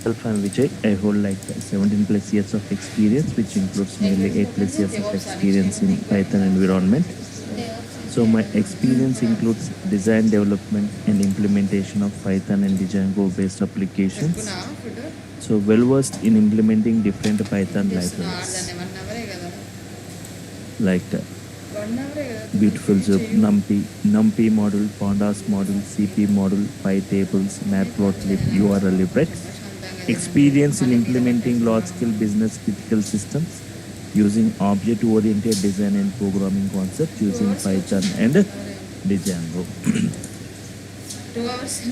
I'm Vijay. I hold like 17 plus years of experience, which includes nearly 8 plus years of experience in Python environment. So my experience includes design development and implementation of Python and Django based applications. So well versed in implementing different Python libraries like Beautiful Soup, NumPy module, Pandas module, CP module, PyTables, Matplotlib, URL right? Experience in implementing large-scale business critical systems using object-oriented design and programming concepts using Python and Django. 2 hours.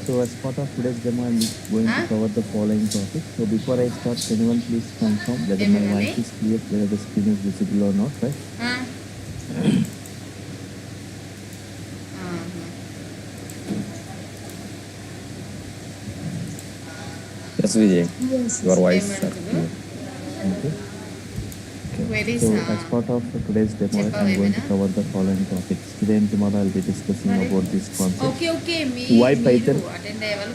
So as part of today's demo, I'm going to cover the following topics. So before I start, can anyone please confirm whether my voice is clear, whether the screen is visible or not, right? Yes, Vijay. Your voice. Okay. So as part of today's demo, I'm going to cover the following topics. Today and tomorrow I'll be discussing about this concept. Why Python?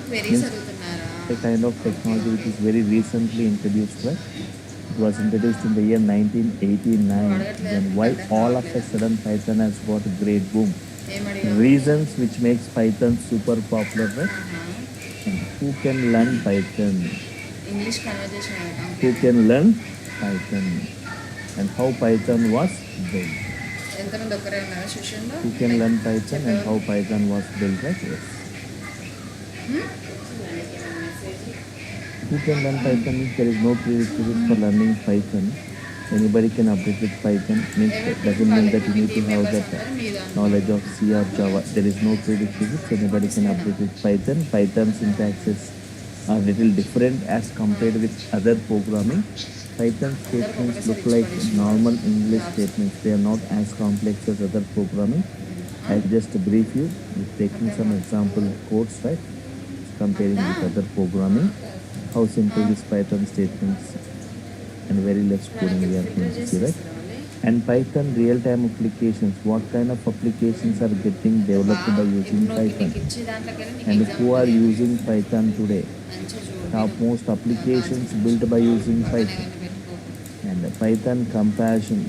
Means a kind of technology which is very recently introduced, right? It was introduced in the year 1989. Then why all of a sudden Python has got a great boom? Reasons which makes Python super popular, right? And who can learn Python? English conversation. Who can learn Python? And how Python was built. Who can learn Python and how Python was built, right? Yes. Who can learn Python means there is no prerequisite for learning Python. Anybody can update with Python. Means that doesn't mean that you need to have that knowledge of C or Java. There is no prerequisite. Anybody can update with Python. Python syntaxes are little different as compared with other programming. Python statements look like normal English statements. They are not as complex as other programming. I'll just brief you with taking some example codes, right? Comparing with other programming. How simple is Python statements and very less coding we are going to see, right? And Python real-time applications. What kind of applications are getting developed by using Python? And who are using Python today? Topmost applications built by using Python. And Python comparison.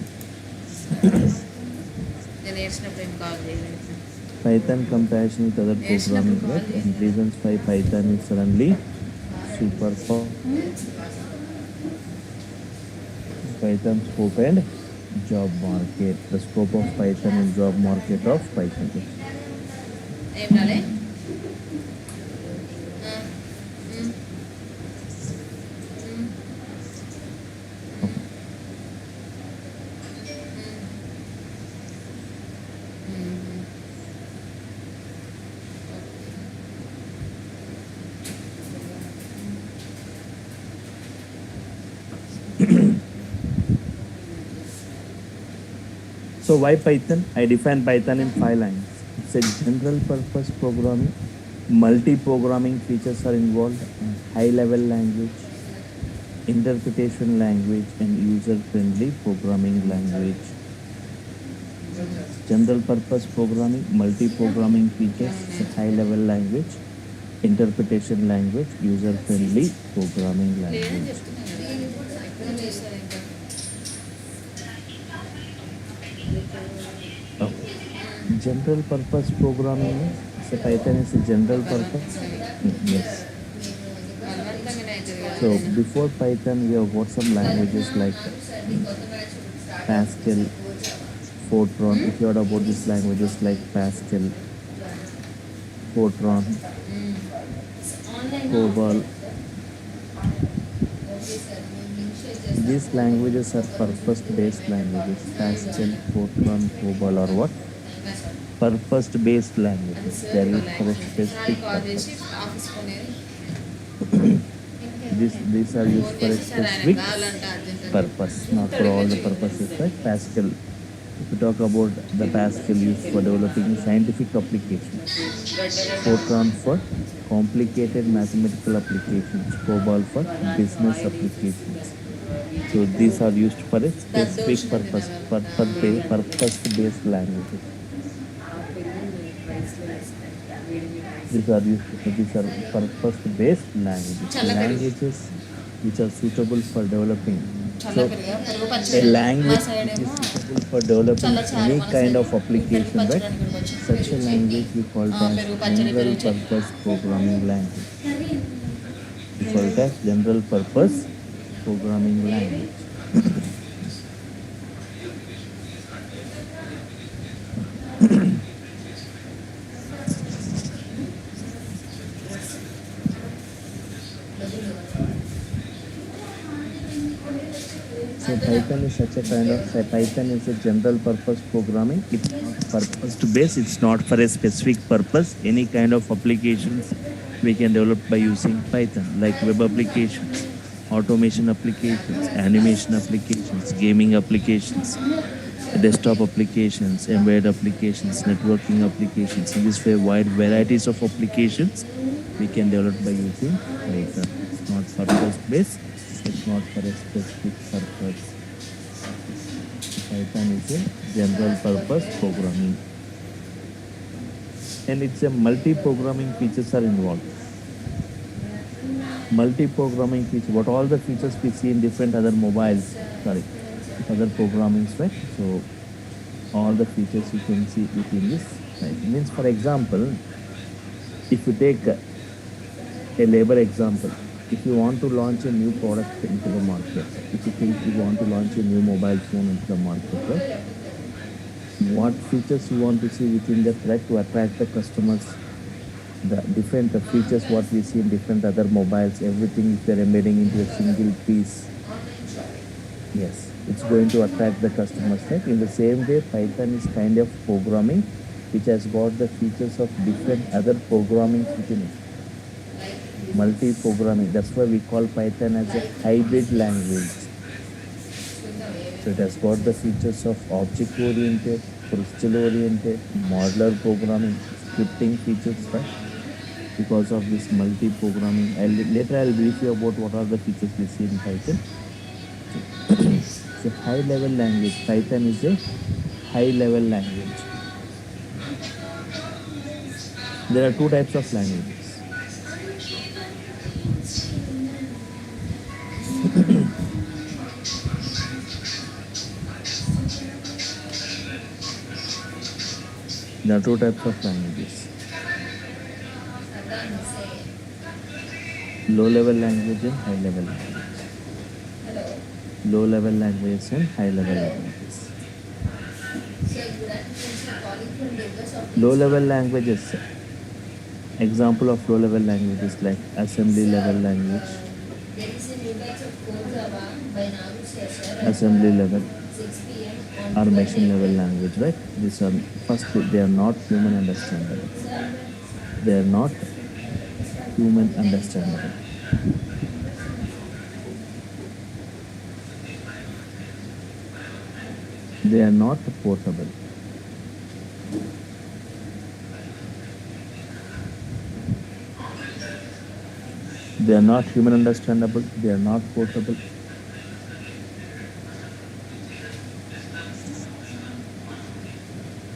Python comparison with other programming, right? And reasons why Python is suddenly super powerful. Python scope and job market. The scope of Python and job market of Python. So why Python? I define Python in 5 lines. It's a general purpose programming. Multi-programming features are involved. High-level language, interpretation language, and user-friendly programming language. General purpose programming, multi-programming features, high-level language, interpretation language, user-friendly programming language. General purpose programming means so Python is a general purpose. Yes. So before Python, we have got some languages like Pascal, Fortran. If you heard about these languages like Pascal, Fortran, COBOL. These languages are purpose-based languages. Pascal, Fortran, COBOL are what? Purpose-based languages. They are used for a specific purpose. These are used for a specific purpose, not for all the purposes, right? Pascal. If you talk about the Pascal used for developing scientific applications, Fortran for complicated mathematical applications, COBOL for business applications. So these are used for a specific purpose, purpose-based languages. These are purpose-based languages. Languages which are suitable for developing. చల్ల So, పెరుగా పెరుగు a పచ్చడి మా language side which is ఏమో suitable for developing చల్లచారు any మన kind side of పెరుగు application, పచ్చడి right? అని ఇక్కడికి వచ్చి Such a పెరుగు chutney language we call it as పెరుగు పచ్చడి general పెరుగు chutney purpose programming language. We call it as general purpose programming language. So Python is such a kind of Python is a general purpose programming. It's not purpose to base. It's not for a specific purpose. Any kind of applications we can develop by using Python, like web applications, automation applications, animation applications, gaming applications, desktop applications, embedded applications, networking applications. In this way, wide varieties of applications we can develop by using Python. It's not purpose based. It's not for a specific purpose. Python is a general purpose programming. And it's a multi-programming features are involved. Multi-programming features, what all the features we see in different other mobiles, other programmings, right? So all the features you can see within this. Right? It means, for example, if you take a labor example, if you want to launch a new product into the market, if you think you want to launch a new mobile phone into the market, right? What features you want to see within the thread to attract the customers? The different features what we see in different other mobiles, everything if they're embedding into a single piece, yes, it's going to attract the customers, right? In the same way, Python is kind of programming which has got the features of different other programmings within it. Multi-programming, that's why we call Python as a hybrid language. So it has got the features of object-oriented, procedural-oriented, modular programming, scripting features, right? Because of this multi-programming. Later I'll brief you about what are the features we see in Python. It's a high-level language. Python is a high-level language. There are two types of languages. There are two types of languages. Low-level language and high-level language. Low-level languages and high-level languages. Low-level languages. Example of low-level languages like assembly-level language, assembly-level, or machine-level language, right? These are first they are not human understandable. They are not human understandable. They are not portable. They are not human understandable. They are not portable.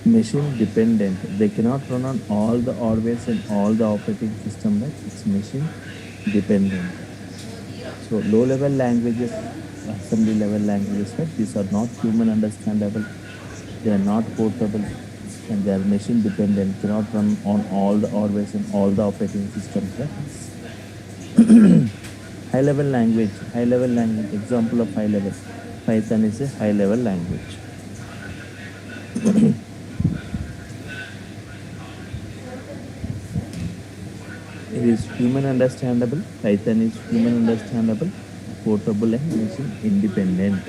Machine dependent. They cannot run on all the hardware and all the operating system, right? It's machine dependent. So low level languages, assembly level languages, right? These are not human understandable. They are not portable, and they are machine dependent. Cannot run on all the hardware and all the operating systems, right? High level language. High level language. Example of high level. Python is a high level language. It is human understandable. Python is human understandable, portable, and machine independent.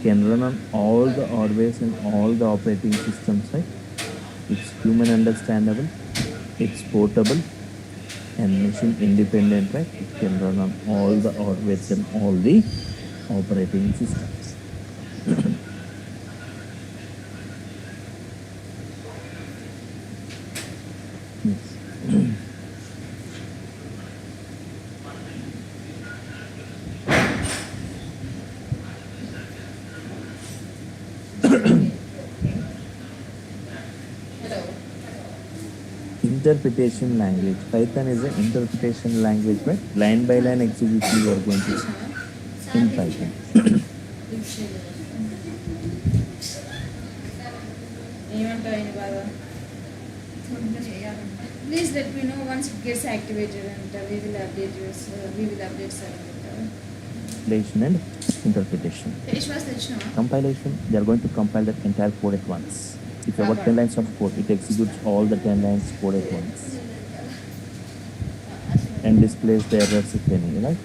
Can run on all the hardware and all the operating systems, right? It's human understandable, it's portable, and machine independent, right? It can run on all the hardware and all the operating systems. Yes. interpretation language. Python is an interpretation language, right? Line by line execution you are going to do in Python. ఏమంటావు ఆయన బాగా please let me know once it gets activated అంట we will update sir Compilation and interpretation. Face wash తెచ్చినావా Compilation, they are going to compile that entire code at once. If you have got 10 lines of code, it executes all the 10 lines code at once and displays the errors if any, right?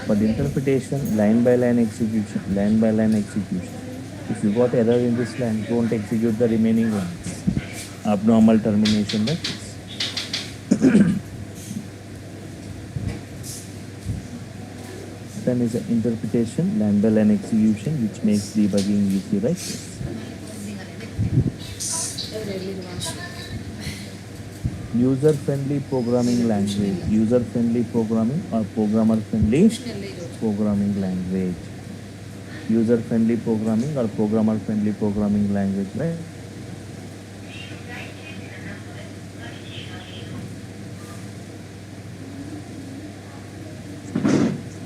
For the interpretation, line by line execution. If you got error in this line, don't execute the remaining ones. Abnormal termination, that is. Then is an interpretation, line by line execution, which makes debugging easy, right? User-friendly programming language. User-friendly programming or programmer-friendly programming language. User-friendly programming or programmer-friendly programming language, right?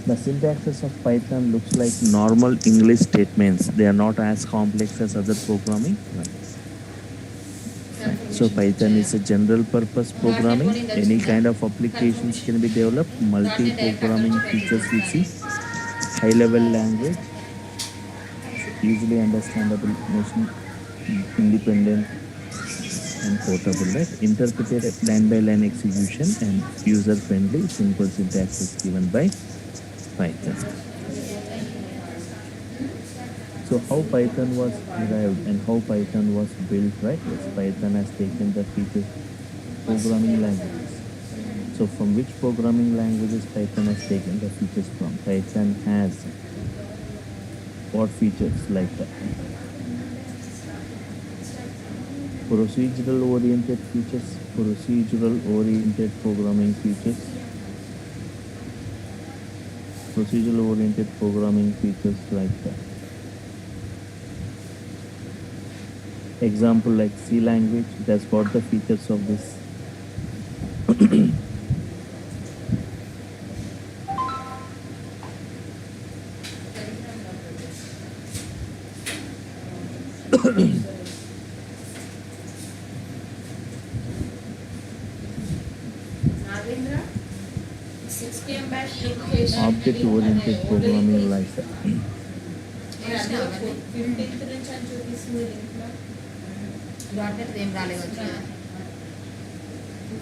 The syntaxes of Python looks like normal English statements. They are not as complex as other programming. Right. So Python is a general purpose programming. Any kind of applications can be developed. Multi-programming features we see. High-level language. Easily understandable, machine independent and portable, right? Interpreted line by line execution and user-friendly simple syntax is given by Python. So how Python was derived and how Python was built, right? Yes, Python has taken the features programming languages. So from which programming languages Python has taken the features from? Python has what features like that? Procedural oriented features, procedural oriented programming features, procedural oriented programming features like that. Example like C language, it has got the features of this. Nagendra 6 pm back Object oriented programming like that. 15th నుంచి అని చూపిస్తుంది దీంట్లో dot net ఏం రాలేదు వచ్చిన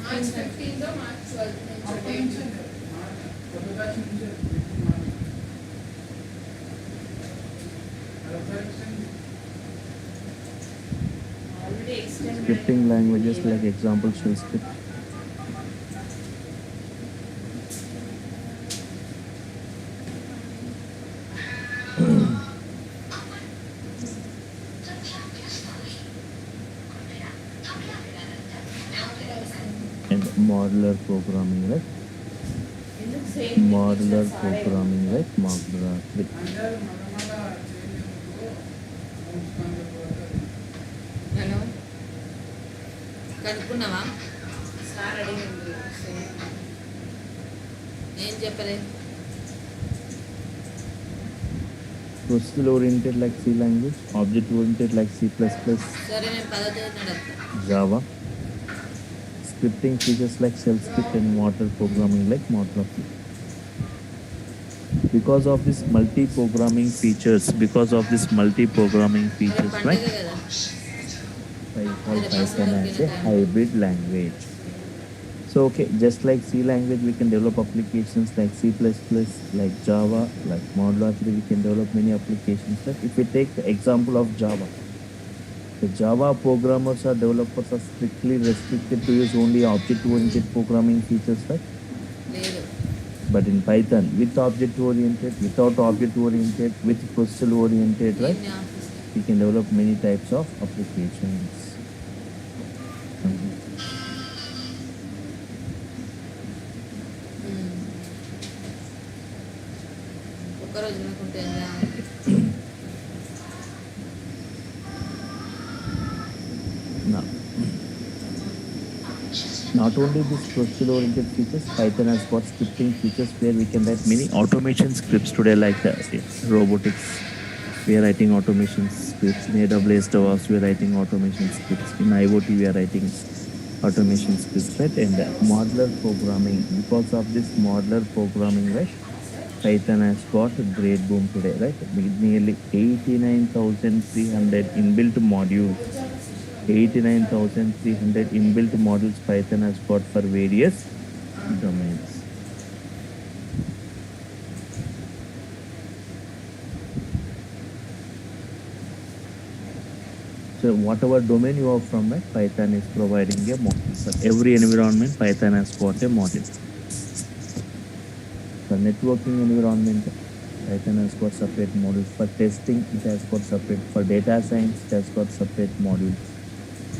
March 15th March 12th already extend Scripting languages like example shell script. And modular programming, right? Modular programming, right? Modular. Hello కనుక్కున్నావా sir అడిగింది ఏం చెప్పలే Procedural oriented like C language, object oriented like C++, సరే నేను పదవి Java. Scripting features like shell script and modular programming like modular. Because of this multi-programming features, right? I call Python as a hybrid language. So okay, just like C language, we can develop applications like C++, like Java, like modular 3, we can develop many applications. Like if we take the example of Java, the Java programmers or developers are strictly restricted to use only object-oriented programming features, right? లేదు But in Python, with object-oriented, without object-oriented, with procedural-oriented, right? We can develop many types of applications. ఒక్కరోజు అనుకుంటే Now, Not only these procedure-oriented features, Python has got scripting features where we can write many automation scripts today, like robotics. We are writing automation scripts. In AWS DevOps, we are writing automation scripts. In IoT, we are writing automation scripts, right? And modular programming. Because of this modular programming, right? Python has got a great boom today, right? With nearly 89,300 inbuilt modules. 89,300 inbuilt modules Python has got for various domains. So whatever domain you are from, right, Python is providing a module. For every environment, Python has got a module. For networking environment, Python has got separate modules. For testing, it has got separate. For data science, it has got separate modules.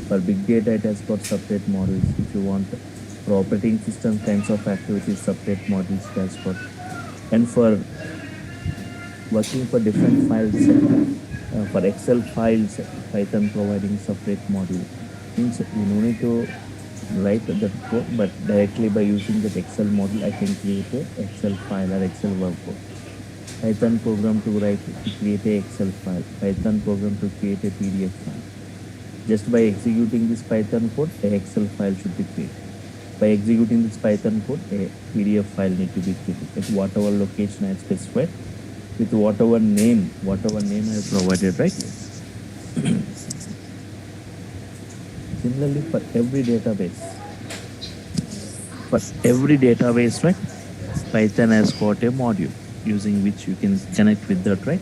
For big data, it has got separate modules. If you want for operating system kinds of activities, separate modules it has got. And for working for different files, for Excel files, Python providing separate module. Means you no need to write that code, but directly by using that Excel module, I can create a Excel file or Excel workbook. Python program to create a Excel file. Python program to create a PDF file. Just by executing this Python code, a Excel file should be created. By executing this Python code, a PDF file need to be created at whatever location I specified, with whatever name I have provided, right? Similarly, for every database, right, Python has got a module using which you can connect with that, right?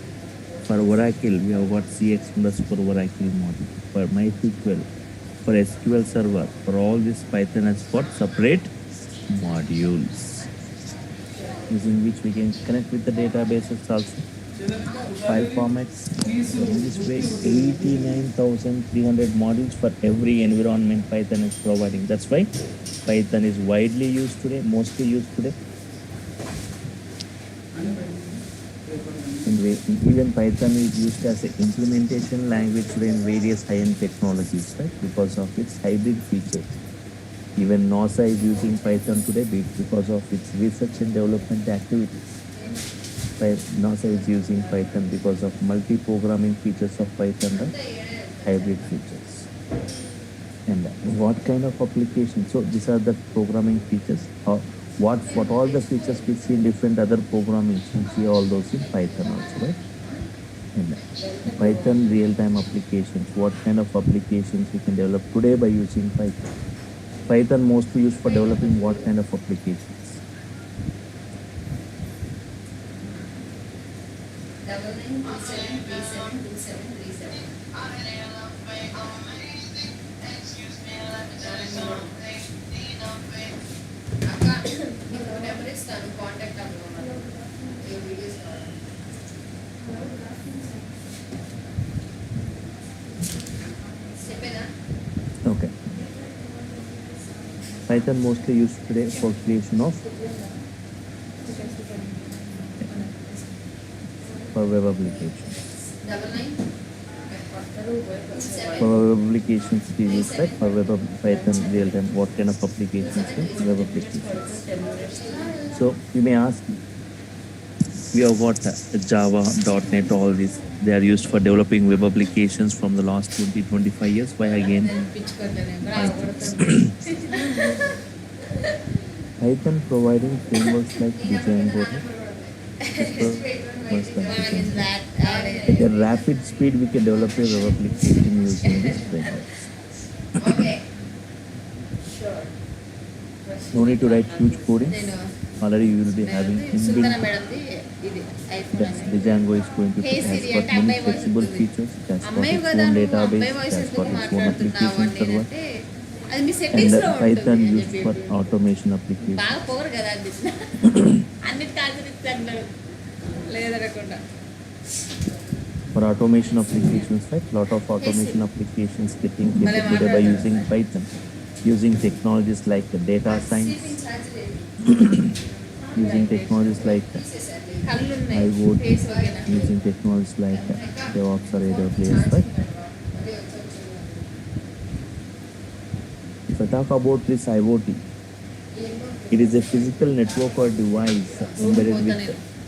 For Oracle, we have got CX_Oracle module. For MySQL, for SQL Server, for all this, Python has got separate modules using which we can connect with the databases also. File formats. In this way, 89,300 modules for every environment Python is providing. That's why Python is widely used today, mostly used today. Even Python is used as an implementation language in various high-end technologies, right? Because of its hybrid features. Even NASA is using Python today because of its research and development activities. NASA is using Python because of multi-programming features of Python, right? Hybrid features. And what kind of applications? So these are the programming features. What all the features we see in different other programming, we see all those in Python also, right? And Python real-time applications. What kind of applications we can develop today by using Python? Python mostly used for developing what kind of applications? Okay. Python mostly used today for creation of for web applications. For web applications, it is used, right? For Python real-time, what kind of applications? Web applications. So you may ask, we have got Java, .NET, all these. They are used for developing web applications from the last 20-25 years. Why again? Python providing frameworks like Django. At a rapid speed, we can develop a web application using this framework. No need to write huge coding. Already you will be having inbuilt. The Django is going to has got many flexible features. It has got its own database. It has got its own application server. And Python used for automation applications. For automation applications, right? Lot of automation applications getting created today by using Python, using technologies like data science, using technologies like IoT, using technologies like DevOps or AWS, right? For talk about this IoT, it is a physical network or device embedded with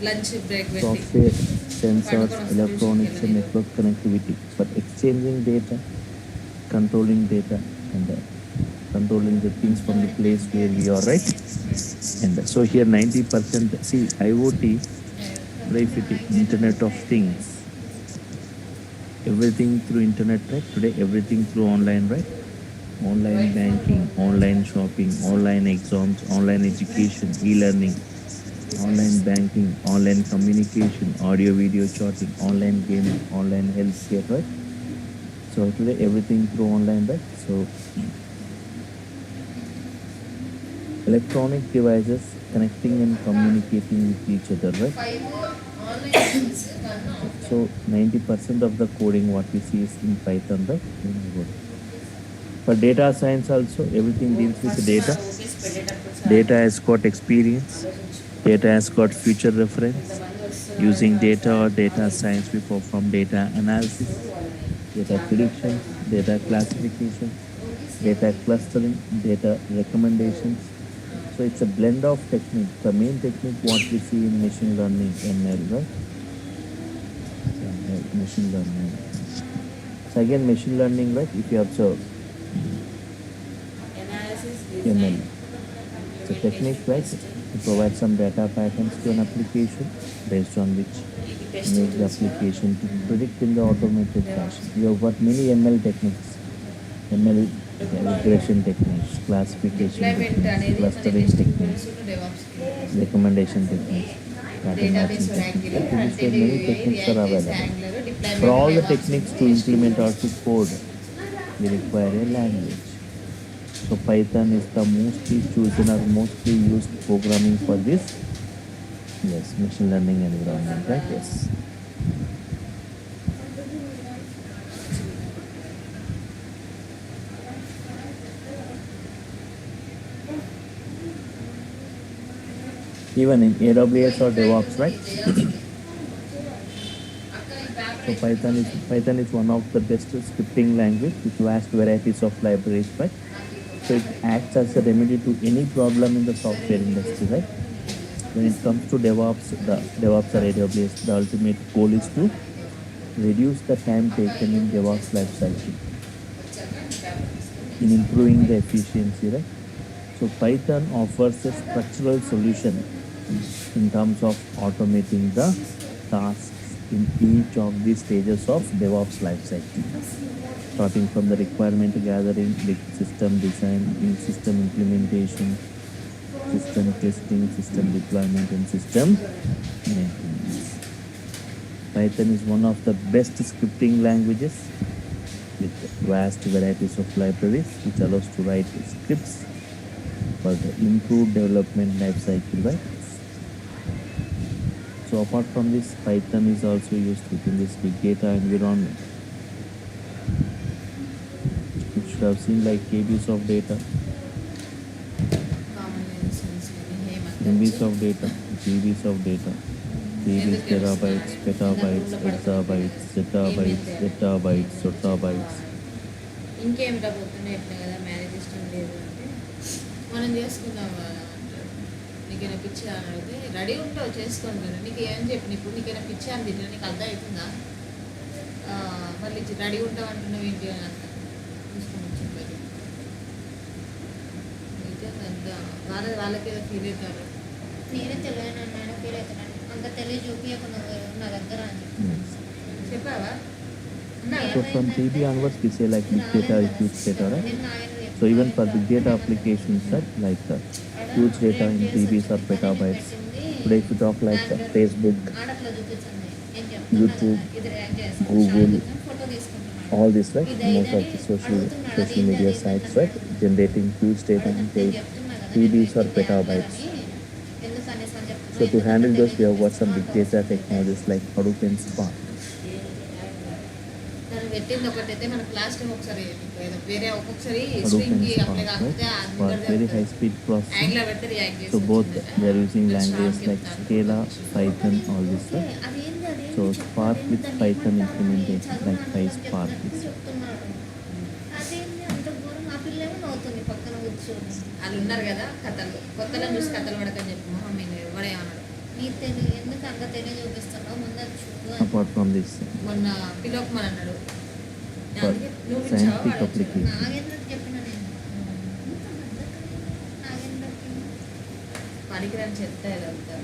lunch break పెట్టి software, sensors, electronics, and network connectivity for exchanging data, and controlling the things from the place where we are, right? And so here 90%, see IoT, Internet of Things, everything through internet, right? Today everything through online, right? Online banking, online shopping, online exams, online education, e-learning, online banking, online communication, audio video chatting, online gaming, online healthcare, right? So today everything through online, right? So electronic devices connecting and communicating with each other, right? So 90% of the coding what we see is in Python, right? For data science also, everything deals with data. Data has got experience. Data has got future reference. Using data or data science, we perform data analysis, data prediction, data classification, data clustering, data recommendations. So it's a blend of techniques. The main technique what we see in machine learning, ML, right? Machine learning. So again, machine learning, right? If you observe ML, so technique, right? To provide some data patterns to an application based on which make the application to predict in the automated fashion. You have got many ML techniques, ML regression techniques, classification techniques, clustering techniques, recommendation techniques, pattern matching techniques. So this way many techniques are available. For all the techniques to implement or to code, we require a language. So Python is the mostly chosen or mostly used programming for this, yes, machine learning environment, right? Yes. Even in AWS or DevOps, right? So Python is one of the best scripting language with vast varieties of libraries, right? So it acts as a remedy to any problem in the software industry, right? When it comes to DevOps, the DevOps or AWS, the ultimate goal is to reduce the time taken in DevOps lifecycle in improving the efficiency, right? So Python offers a structural solution in terms of automating the tasks in each of the stages of DevOps lifecycle, starting from the requirement gathering, system design, system implementation, system testing, system deployment, and system maintenance. Python is one of the best scripting languages with vast varieties of libraries which allows to write scripts for the improved development lifecycle, right? So apart from this, Python is also used within this big data environment. You should have seen like KBs of data, MBs of data, GBs of data, TBs, terabytes, petabytes, exabytes, zettabytes, zettabytes, sottabytes. ఇంకేం పోతున్నాయి ఎట్లా కదా marriage ఇష్టం లేదు అంటే మనం చేసుకుందాం కదా అంటాడు. నీకైనా పిచ్చి అని అడిగితే రెడీ ఉంటావు చేసుకోండి కదా, నీకు ఏం చెప్పిన ఇప్పుడు నీకైనా పిచ్చి అని తింటా, నీకు అర్థం అవుతుందా, మళ్ళీ రెడీ ఉంటావు అంటున్నావు ఏంటి అని అంట చూసుకొని చెప్పారు. అయితే అంత వాళ్ళకి ఏదో ఫీల్ అవుతారు. నేనే తెలియని అన్నాడు ఫీల్ అవుతున్నాను, అంత తెలియ చూపించకుండా నా దగ్గర అని చెప్పావా? So from TB onwards, we say like big data is huge data, right? So even for big data applications, right, like huge data in TBs or petabytes. Today, if you talk like Facebook, YouTube, Google, all this, right? Most of the social media sites, right, generating huge data in TBs or petabytes. So to handle those, we have got some big data technologies like Hadoop and Spark. పెట్టింది ఒకటైతే మన class time ఒకసారి వేరే ఒక్కొక్కసారి string apply కాకపోతే very high speed processing. Angle పెడితే react So చేస్తుంది. both they are using languages like Scala, Python, all this stuff. So Spark with Python implementation like PySpark. చెప్తున్నాడు అదేంటి అంత ఘోరం, ఆ పిల్ల ఏమో నవ్వుతుంది పక్కన వాళ్ళు ఉన్నారు కదా కథలు కొత్తలో చూసి కథలు పడకని చెప్పి మొహం మీద ఎవడేమన్నాడు నీ తెలివి ఎందుకు అంత తెలివి చూపిస్తున్నావు ముందు అది చూడు అని. Apart from this, మొన్న పిలోకమని అన్నాడు for అందుకే నువ్వు scientific ఇచ్చావా application, నాగేంద్రకి చెప్పిన నేను నాగేంద్రకి పనికిరాని చెత్త ఇదంతా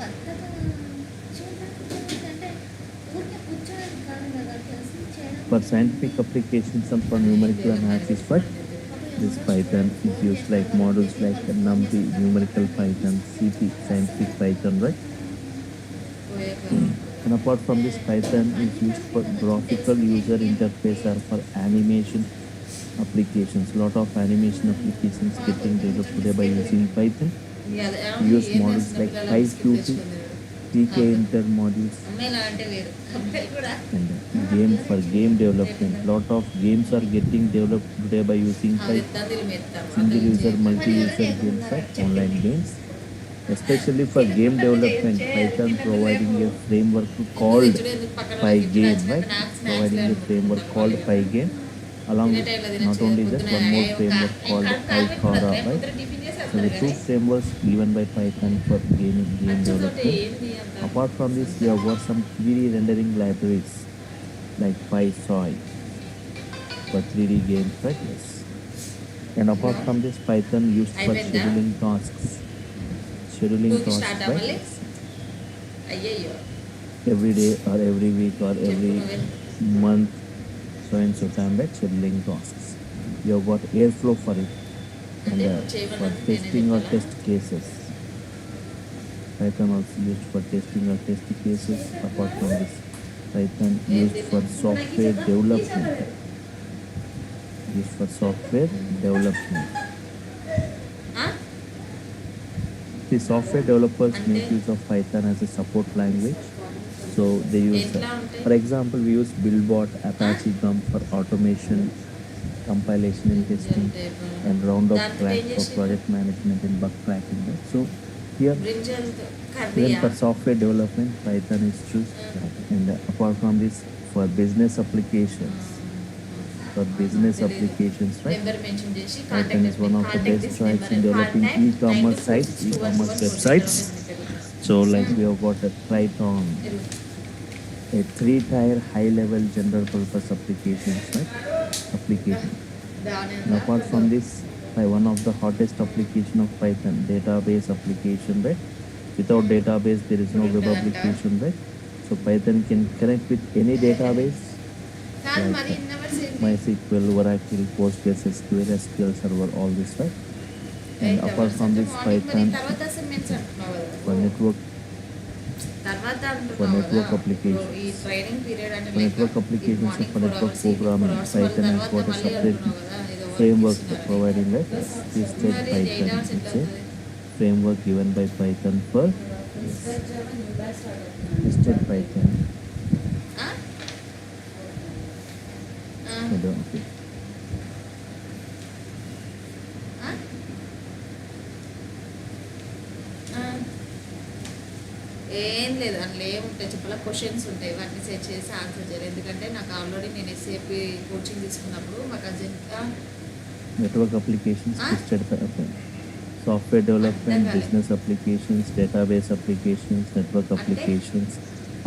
బద్దగా చేయడానికి అంటే ఊరికే కూర్చోడానికి కాదు కదా తెలిసి చేయడం for scientific applications and for numerical analysis, but this Python is used like models like NumPy, numerical Python, CP, scientific Python, right? పోయాక And apart from this, Python is used for graphical user interface or for animation applications. Lot of animation applications getting developed today by using Python. Use models like PyQt, PK inter modules, అమ్మాయిలా అంటే వేరు అబ్బాయిలు కూడా and game for game development. Lot of games are getting developed today by using Python. దందిలు మెత్తాం Single user, multi-user games, right? Online games. Especially for game development, Python providing a framework called Pygame, right? Providing a framework called Pygame. Along with not only that, one more framework called Pythora, right? So the two frameworks given by Python for game development. Apart from this, we have got some 3D rendering libraries like PySoy for 3D games, right? Yes. And apart from this, Python used for scheduling tasks. Scheduling tasks, right? అయ్యయ్యో Every day or every week or every month, so and so time, right? Scheduling tasks. You have got Airflow for it. And for testing or test cases. Python also used for testing or test cases. Apart from this, Python used for software development. Used for software development. The software developers make use of Python as a support language. So they use, for example, we use Buildbot, Apache Gump for automation, compilation and testing, and Roundup Track for project management and bug tracking. Right? So here, brinjal even కర్రీయా for software development, Python is chosen. And apart from this, for business applications, right? Number mention చేసి Python is one of the best choice in developing e-commerce sites, e-commerce websites. So like we have got a Triton, a 3-tier high-level general purpose applications, right? Application. And apart from this, by one of the hottest application of Python, database application, right? Without database, there is no web application, right? So Python can connect with any database, కాదు మరి ఇన్నవర్స్ ఏంటి MySQL, Oracle, PostgreSQL, SQL Server, all this, right? And apart from this, Python తర్వాత assignments అంటున్నావు కదా for network తర్వాత for అంటున్నావు network కదా applications. ఈ ట్రైనింగ్ పీరియడ్ అంటే For network applications and for network programming, Python has got a separate framework providing, right? Twisted Python. It's a framework given by Python for Twisted Python. Okay. ఏం లేదు అందులో ఏముంటాయి చెప్పాల questions ఉంటాయి వాటిని set చేసి answer చేయాలి ఎందుకంటే నాకు ఆల్రెడీ నేను ఎస్ఏపి కోచింగ్ తీసుకున్నప్పుడు మా cousin Network applications, twisted Python. Software development, business applications, database applications, network applications.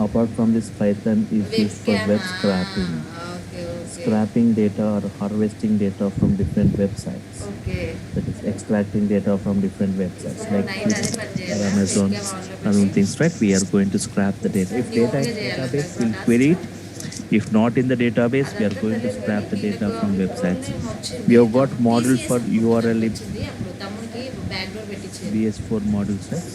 Apart from this, Python is used for web scraping. Okay okay Scraping data or harvesting data from different websites. Okay That is extracting data from different websites like night అదే పని Twitter, చేయాలి Amazon, other things, right? We are going to scrap the data. If data is in the database, we'll query it. If not in the database, we are going to scrap the data from websites. We have got model for URL in అప్పుడు తమ్ముడికి back door పెట్టించేది BS4 modules, right?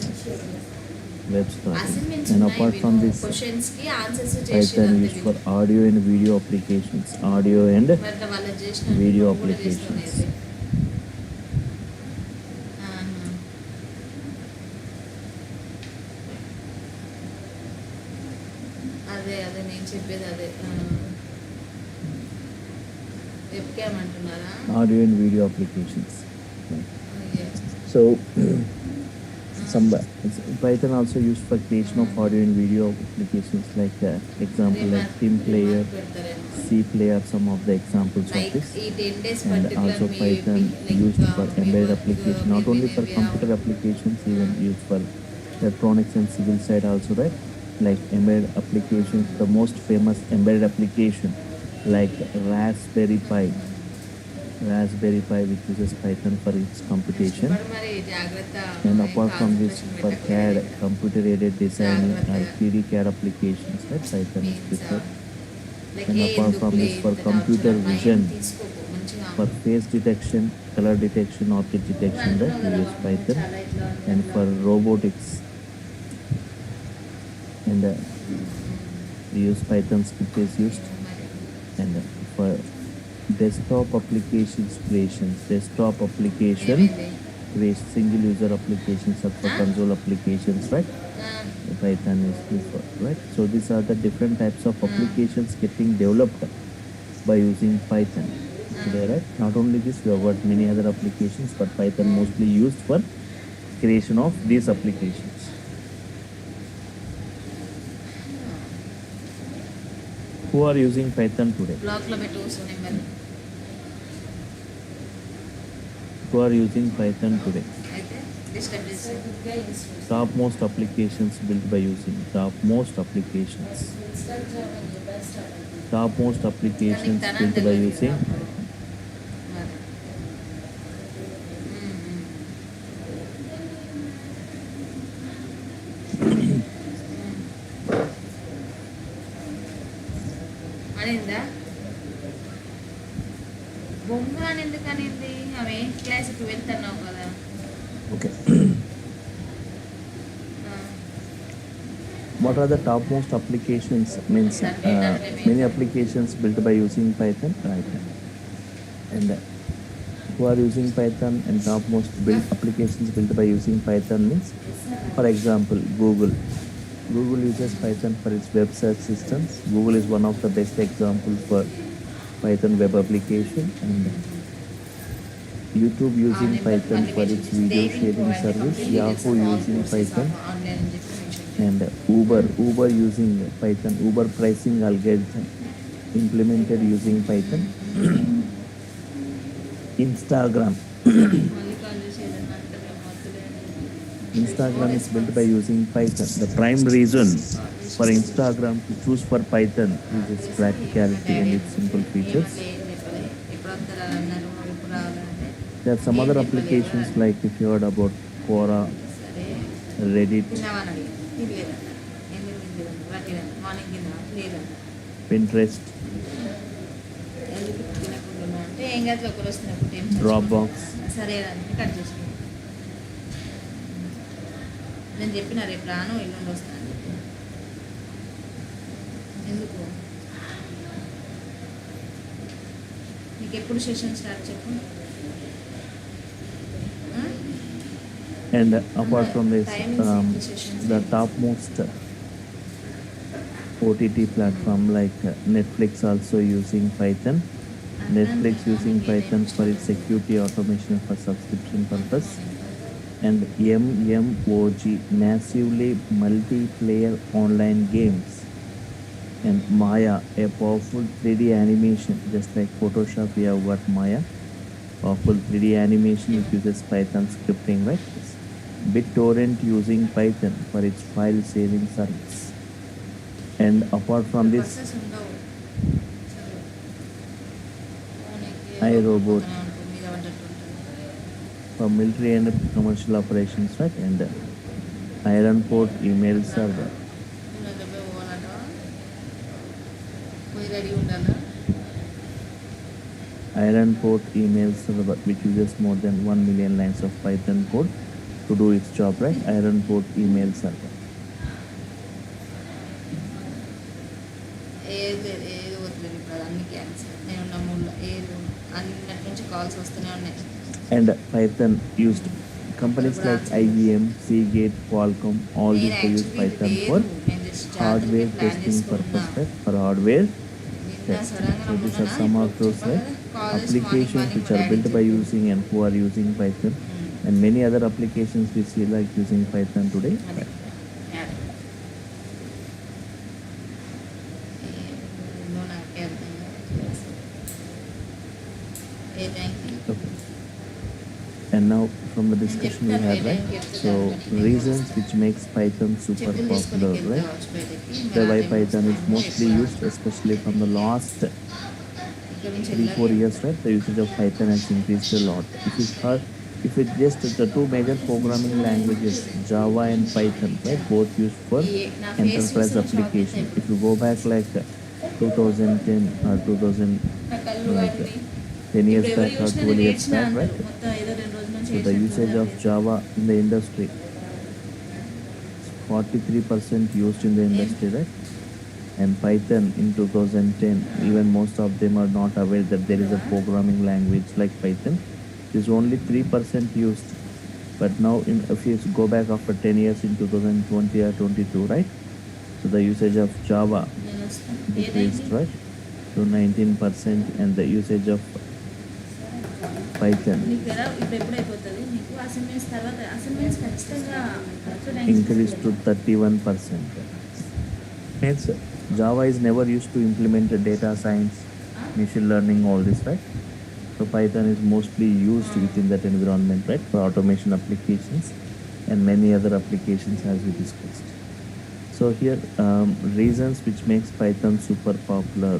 Web scraping. Assignments And ఉన్నాయి apart from this, questions కి answers Python used for audio and video applications. Audio and మరి వాళ్ళు చేసిన video నువ్వు కూడా applications. చేస్తున్నావు. అదే అదే నేను చెప్పేది అదే చెప్పుకేమంటున్నారా Audio and video applications. So Some Python also used for creation of audio and video applications like example like Team Player, C Player, some of the examples of Like this. ఈ 10 days And particular also me Python like, used for me embedded work, application, not maybe only for maybe computer applications, even used for electronics and civil side also, right? Like embedded applications, the most famous embedded application like Raspberry Pi, which uses Python for its computation. మరి జాగ్రత్త And apart from this, concentration for పెట్టకూడదు CAD, ఇక్కడ. computer aided designing or జాగ్రత్తగా. 3D CAD applications, right? Python is Means, preferred. like And A apart ఎందుకు from this, లేదు, for ఇంత computer torture, vision, mind తీసుకోకు, మంచిగా for face detection, color detection, object detection, right? We use Python. చాలా ఇట్లా ఉంది, And అట్లా for ఉంది. robotics, and we use Python script is used. మరి And for desktop applications creations, ఏమైంది? single user applications or for console applications, right? Python is preferred, right? So these are the different types of applications getting developed by using Python today, right? Not only this, we have got many other applications, but Python mostly used for creation of these applications. Who are using Python today? Block లో పెట్టు number Who are using Python today? అయితే disturb చేసి Topmost applications built by using topmost applications built by using మరి అనిందా బొమ్మ అని ఎందుకు అనింది? ఆమె క్లాస్కి వెళ్తున్నావు కదా. okay. ఆ, What are the topmost applications? Means many applications built by using Python, right? And who are using Python and topmost built applications built by using Python means, for example, Google. Google uses Python for its web search systems. Google is one of the best examples for Python web application. And YouTube using Python for its video sharing service. Yahoo using Python. Online అని చెప్పి mention చేయి. And Uber using Python. Uber pricing algorithm implemented using Python. Instagram. మళ్ళీ call చేసి ఏదన్నా అంటే మేము వద్దులే అని. Instagram is built by using Python. The prime reason for Instagram to choose for Python is its practicality and its simple features. ఏం చెప్పలే, ఎప్పుడు వస్తారా అన్నారు, ఎప్పుడు రావాలంటే There are some other applications like if you heard about Quora, సరే Reddit, తిన్నావని అడిగి తినలేదంట. ఎందుకు తినలేదంట? వాటిదంట మార్నింగ్ తిన్నా లేదంట. Pinterest, ఎందుకు తినకుండా అంటే ఏం కాదు, ఒకరు వస్తున్నప్పుడు టైం Dropbox, సరే అని కట్ చేసుకున్నాను. నేను చెప్పిన రేపు రాను, ఎల్లుండి వస్తాను అని చెప్పిన. ఎందుకు నీకు ఎప్పుడు సెషన్ స్టార్ట్ చెప్పు. and apart from this, the topmost OTT platform like Netflix also using Python. Netflix using Python for its security automation for subscription purpose. And MMOG, massively multiplayer online games. And Maya, a powerful 3D animation, just like Photoshop, we have got Maya, powerful 3D animation which uses Python scripting, right? BitTorrent using Python for its file saving service. And apart from this, iRobot for military and commercial operations, right? And Iron Port email server. Ready ఉండాలా? Iron Port email server which uses more than 1 million lines of Python code to do its job, right? Iron Port email server. ఏది ఏది వద్దులేదు ఇప్పుడు, అది అన్ని cancel. నేను నా మూడులో ఏది అన్నిటి నుంచి కాల్స్ వస్తూనే ఉన్నాయి. And Python used companies like IBM, Seagate, Qualcomm, all these they use Python for hardware testing purpose, right? For hardware test. So these are some of those, right, applications which are built by using and who are using Python. And many other applications we see like using Python today. అది ad ఏందో నాకే అర్థం కాదు. ఏ thank you. Okay. And now from the discussion we have, right? So reasons which makes Python super చెప్పులు తీసుకొని popular, right? వెళ్తావచ్చు బయటకి. The why Python is mostly used, especially from the last ఇక్కడ నుంచి 3-4 years, right? The usage of Python has increased a lot. If it's just the two major programming languages, Java and Python, right? Both used for enterprise application. If you go back like 2010 or 2000, నా కళ్ళు like అన్నీ 10 years ఇప్పుడు back ఎవరు or చూసినా 12 నేను years ఏడ్చినా back, అంటారు. right? మొత్తం ఏదో 2 రోజుల నుంచి So the usage of ఏడ్చినట్టున్నారు. Java in the industry, 43% used in the industry, right? And Python in 2010, even most of them are not aware that there is a programming language like Python. It is only 3% used. But now, if you go back after 10 years in 2020 or 22, right? So the usage of Java నేను వస్తాను. decreased, ఏదైంది? right? To 19%, and the usage of Python నీకు ఎలా ఇప్పుడు ఎప్పుడు అయిపోతుంది నీకు assignments తర్వాత assignments ఖచ్చితంగా increased to 31%. Hence, Java is never used to implement data science, machine learning, all this, right? So Python is mostly used within that environment, right, for automation applications and many other applications as we discussed. So here, reasons which makes Python super popular.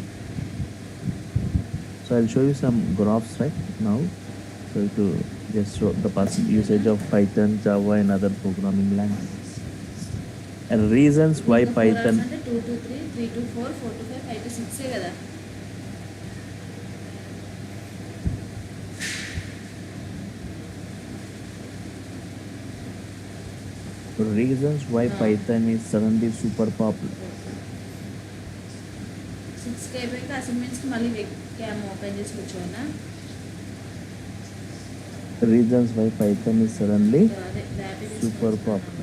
So I'll show you some graphs right now. So to just show the usage of Python, Java, and other programming languages. And reasons why Python. అంటే 2 to 3 3 to 4 4 to 5 5 to 6 కదా. Reasons why Python is suddenly super popular. 6 అయిపోయాక అసైన్మెంట్స్కి మళ్ళీ cam open చేసి కూర్చోనా. Reasons why Python is suddenly అదే దాటి super popular.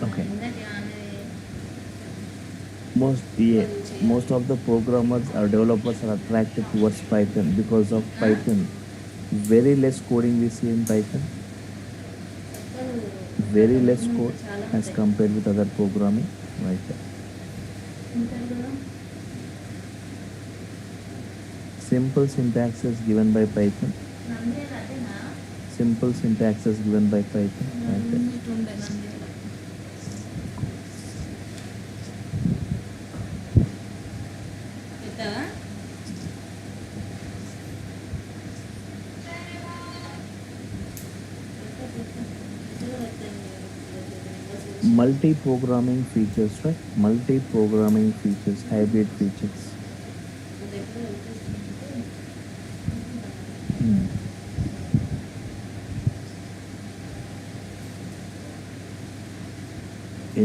Okay. Most of the programmers or developers are attracted towards Python because of Python. Very less coding we see in Python. Very less code as compared with other programming. Right. Simple syntax is given by Python. Simple syntax is given by Python. Right. Multi-programming features, right? Multi-programming features, hybrid features.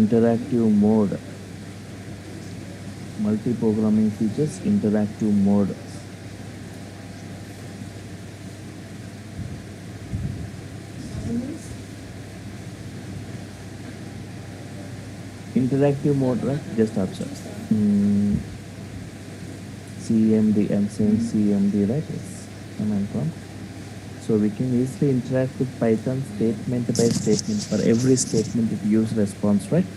Interactive mode. Multi-programming features, interactive mode. Interactive mode, right? Just observe. CMD, I'm saying CMD, right? Yes. Command prompt. So we can easily interact with Python statement by statement. For every statement it use response, right?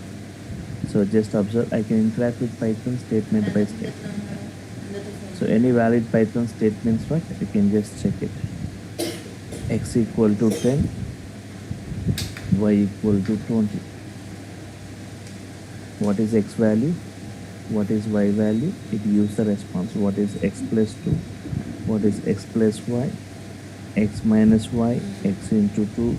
So just observe, I can interact with Python statement by statement. So any valid Python statements, right? You can just check it. X equal to 10, Y equal to 20. What is X value? What is Y value? It gives the response. What is X plus 2? What is X plus Y? X minus Y, X into 2.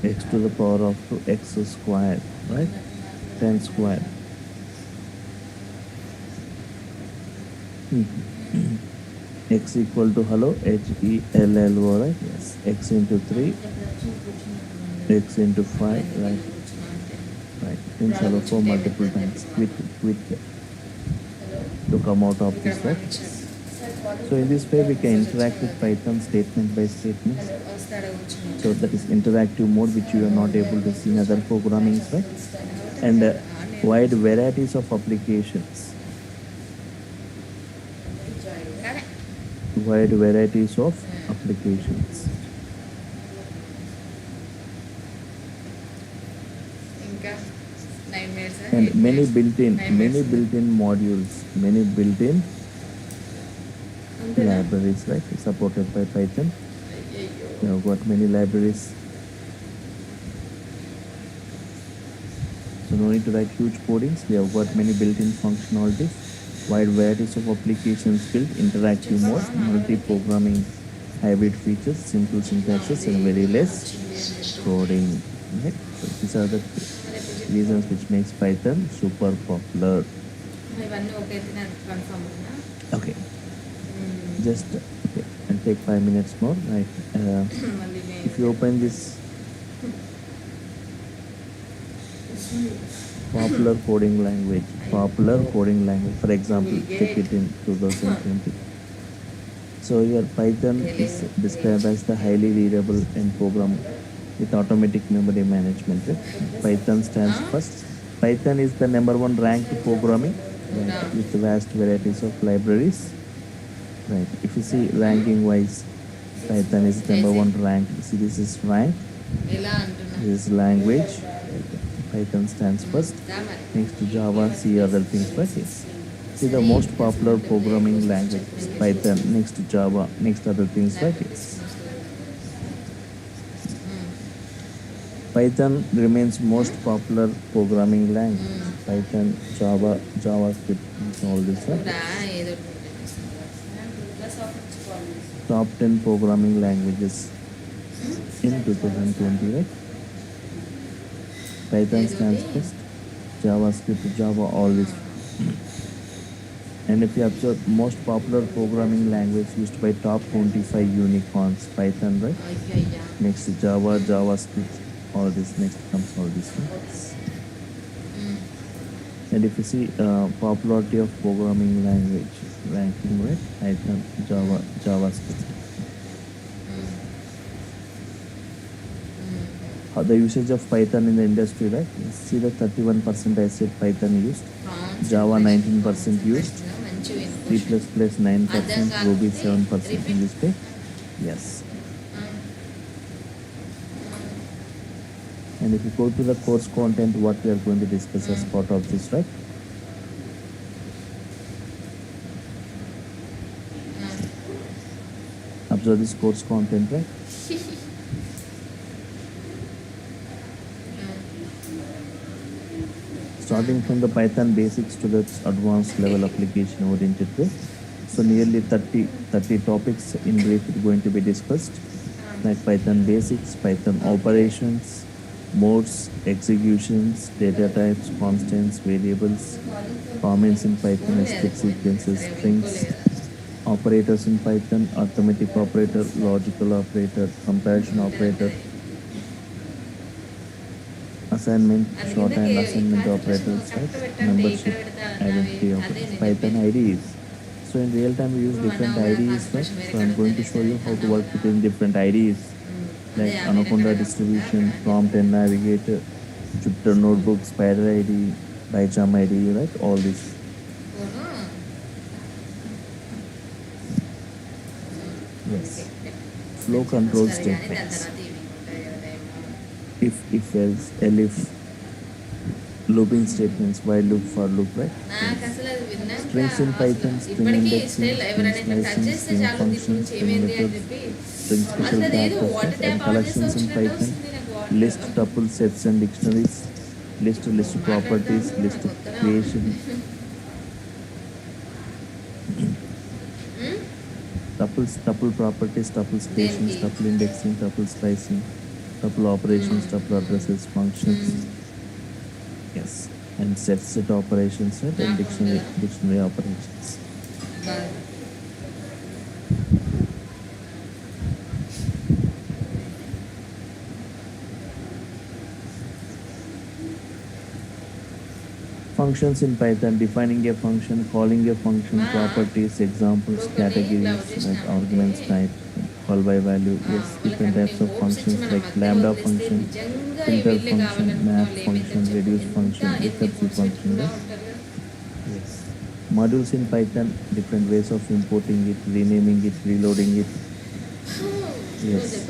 X to the power of 2, X squared, right? 10 squared. X equal to hello, HELLO, right? Yes. X into 3, X into 5, right? Right. In hello for multiple times. Quit to come out of this, right? So in this way, we can interact with Python statement by statement. వస్తాడా కూర్చుని So that is interactive mode, which you are not able to see in other programmings, right? And wide varieties of applications. Wide varieties of applications. ఇంకా 9 minutes And many built-in modules, many built-in libraries, right? Supported by Python. You have got many libraries. So no need to write huge codings. We have got many built-in functionalities, wide varieties of applications built, interactive mode, multi-programming, hybrid features, simple syntaxes, and very less coding. Right? So these are the reasons which makes Python super popular. ఇవన్నీ ఒకటి నాకు confirm ఉన్నా Okay, just okay, and take 5 minutes more. Right? మళ్ళీ If you open this popular coding language, for example, take it in 2020. So your Python is described as the highly readable and program with automatic memory management. Right? Python stands first. Python is the number one ranked programming, right, with vast varieties of libraries. Right. If you see ranking wise, Python is number one ranked. See, this is rank. ఎలా అంటున్నా This is language. Python stands first. Next to Java, C, other things, right? Yes. See the most popular programming language is Python. Next to Java, next other things, right? Yes. Python remains most popular programming language. Python, Java, JavaScript, all this, right? రా ఏదో Top 10 programming languages in 2020, right? Python stands first. JavaScript, Java, all this. And if you observe, most popular programming language used by top 25 unicorns, Python, right? అయ్యయ్యా Next Java, JavaScript, all this. Next comes all this. Right? And if you see popularity of programming language ranking, right? Python, Java, JavaScript. The usage of Python in the industry, right? See the 31% I said Python used, Java 19% used, C++ 9%, Ruby 7% in this way. Yes. And if you go to the course content, what we are going to discuss as part of this, right? Observe this course content, right? Starting from the Python basics to the advanced level application oriented way. So nearly 30 topics in brief is going to be discussed, like Python basics, Python operations, modes, executions, data types, constants, variables, comments in Python, escape sequences, strings, operators in Python, arithmetic operator, logical operator, comparison operator, assignment, shorthand assignment operators, right? Membership, identity operators, Python IDEs. So in real time we use different IDEs, right? So I'm going to show you how to work within different IDEs, like Anaconda distribution, prompt and navigator, Jupyter notebook, Spider ID, PyCharm ID, right? All this. Yes. Flow control statements. If else, elif, looping statements, while loop, for loop, right? నాకు అసలు అది విన్నాక Strings in Python, string ఇప్పటికీ indexing, still ఎవరైనా string ఇట్లా touch slicing, చేస్తే string చాలు ఇప్పుడు functions, string ఏమైంది అని methods, చెప్పి string special అసలు అది ఏదో characters, water and tap on చేస్తే collections in వచ్చినట్టు Python, వస్తుంది నాకు water list, tuple, sets and dictionaries, list properties, list creation, tuple properties, tuple creations, tuple indexing, tuple slicing, tuple operations, tuple addresses, functions. Yes, and set operations, right? And dictionary operations. Functions in Python, defining a function, calling a function, properties, examples, categories, like arguments type, call by value. Yes, different types of functions like lambda function, filter function, map function, reduce function, recursive function. Right? Yes. Modules in Python, different ways of importing it, renaming it, reloading it. Yes.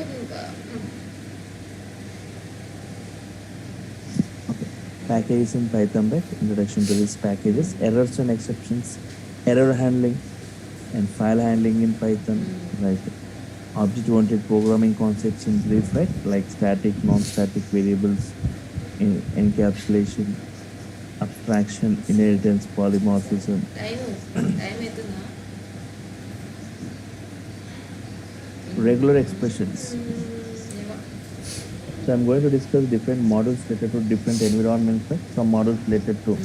Okay. Packages in Python, right? Introduction to these packages, errors and exceptions, error handling, and file handling in Python, right? Object-oriented programming concepts in brief, right? Like static, non-static variables, encapsulation, abstraction, inheritance, polymorphism. Regular expressions. So I'm going to discuss different models related to different environments. Right? Some models related to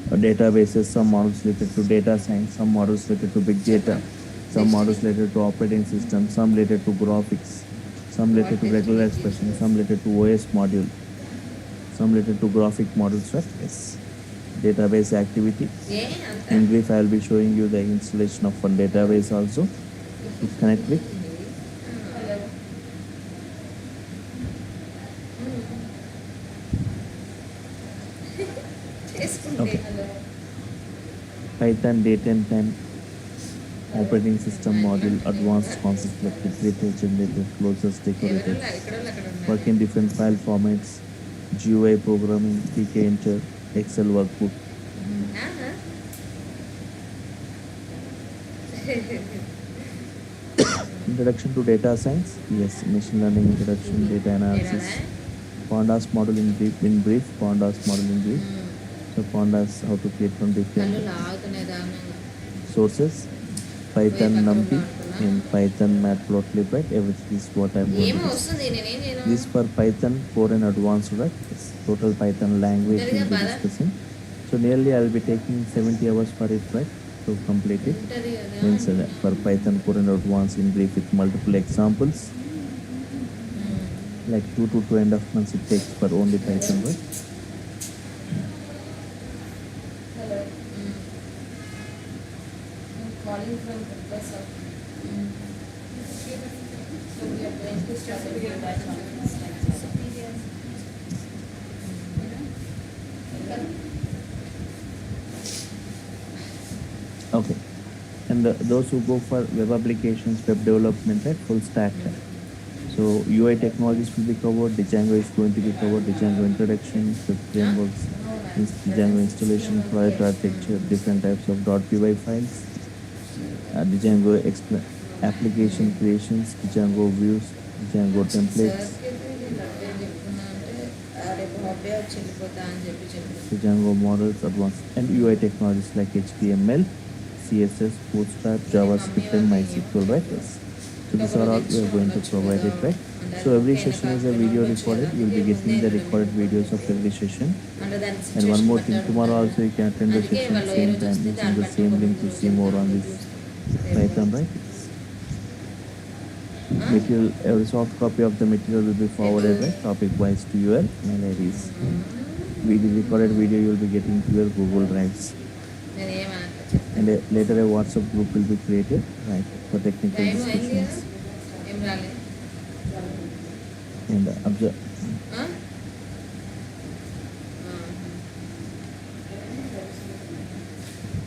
databases, some models related to data science, some models related to big data, some models related to operating systems, some related to graphics, some related to regular expressions, some related to OS module, some related to graphic models. Right? Yes. Database activity. In brief, I will be showing you the installation of one database also to connect with. Okay. Python date and time, operating system module, advanced concepts like iterative, generative, closures, decorators, work in different file formats, GUI programming, PK enter, Excel workbook. Introduction to data science, yes, machine learning introduction, data analysis, Pandas model in brief, Pandas model in brief. So Pandas, how to create from different sources, Python NumPy and Python Matplotlib, right? Everything is what I'm going to discuss. This for Python core and advanced, right? It's total Python language we'll be discussing. So nearly I'll be taking 70 hours for it, right? To complete it. Means for Python core and advanced in brief with multiple examples. Like 2 to 2.5 months it takes for only Python, right? Calling from Durga sir. So we are going to start with your batch on Okay. And those who go for web applications, web development, right? Full stack. So UI technologies will be covered. Django is going to be covered. Django introduction, script frameworks, Django installation, project architecture, different types of .py files. Django application creations, Django views, Django templates, Django models, advanced, and UI technologies like HTML, CSS, Bootstrap, JavaScript, and MySQL, right? Yes. So these are all we are going to provide it, right? So every session is a video recorded. You will be getting the recorded videos of every session. And one more thing, tomorrow also you can attend the session same time using the same link to see more on this Python, right? Material, every soft copy of the material will be forwarded, right? Topic wise to your mail IDs. Video recorded video you will be getting to your Google Drives. And later a WhatsApp group will be created, right, for technical discussions. And observe.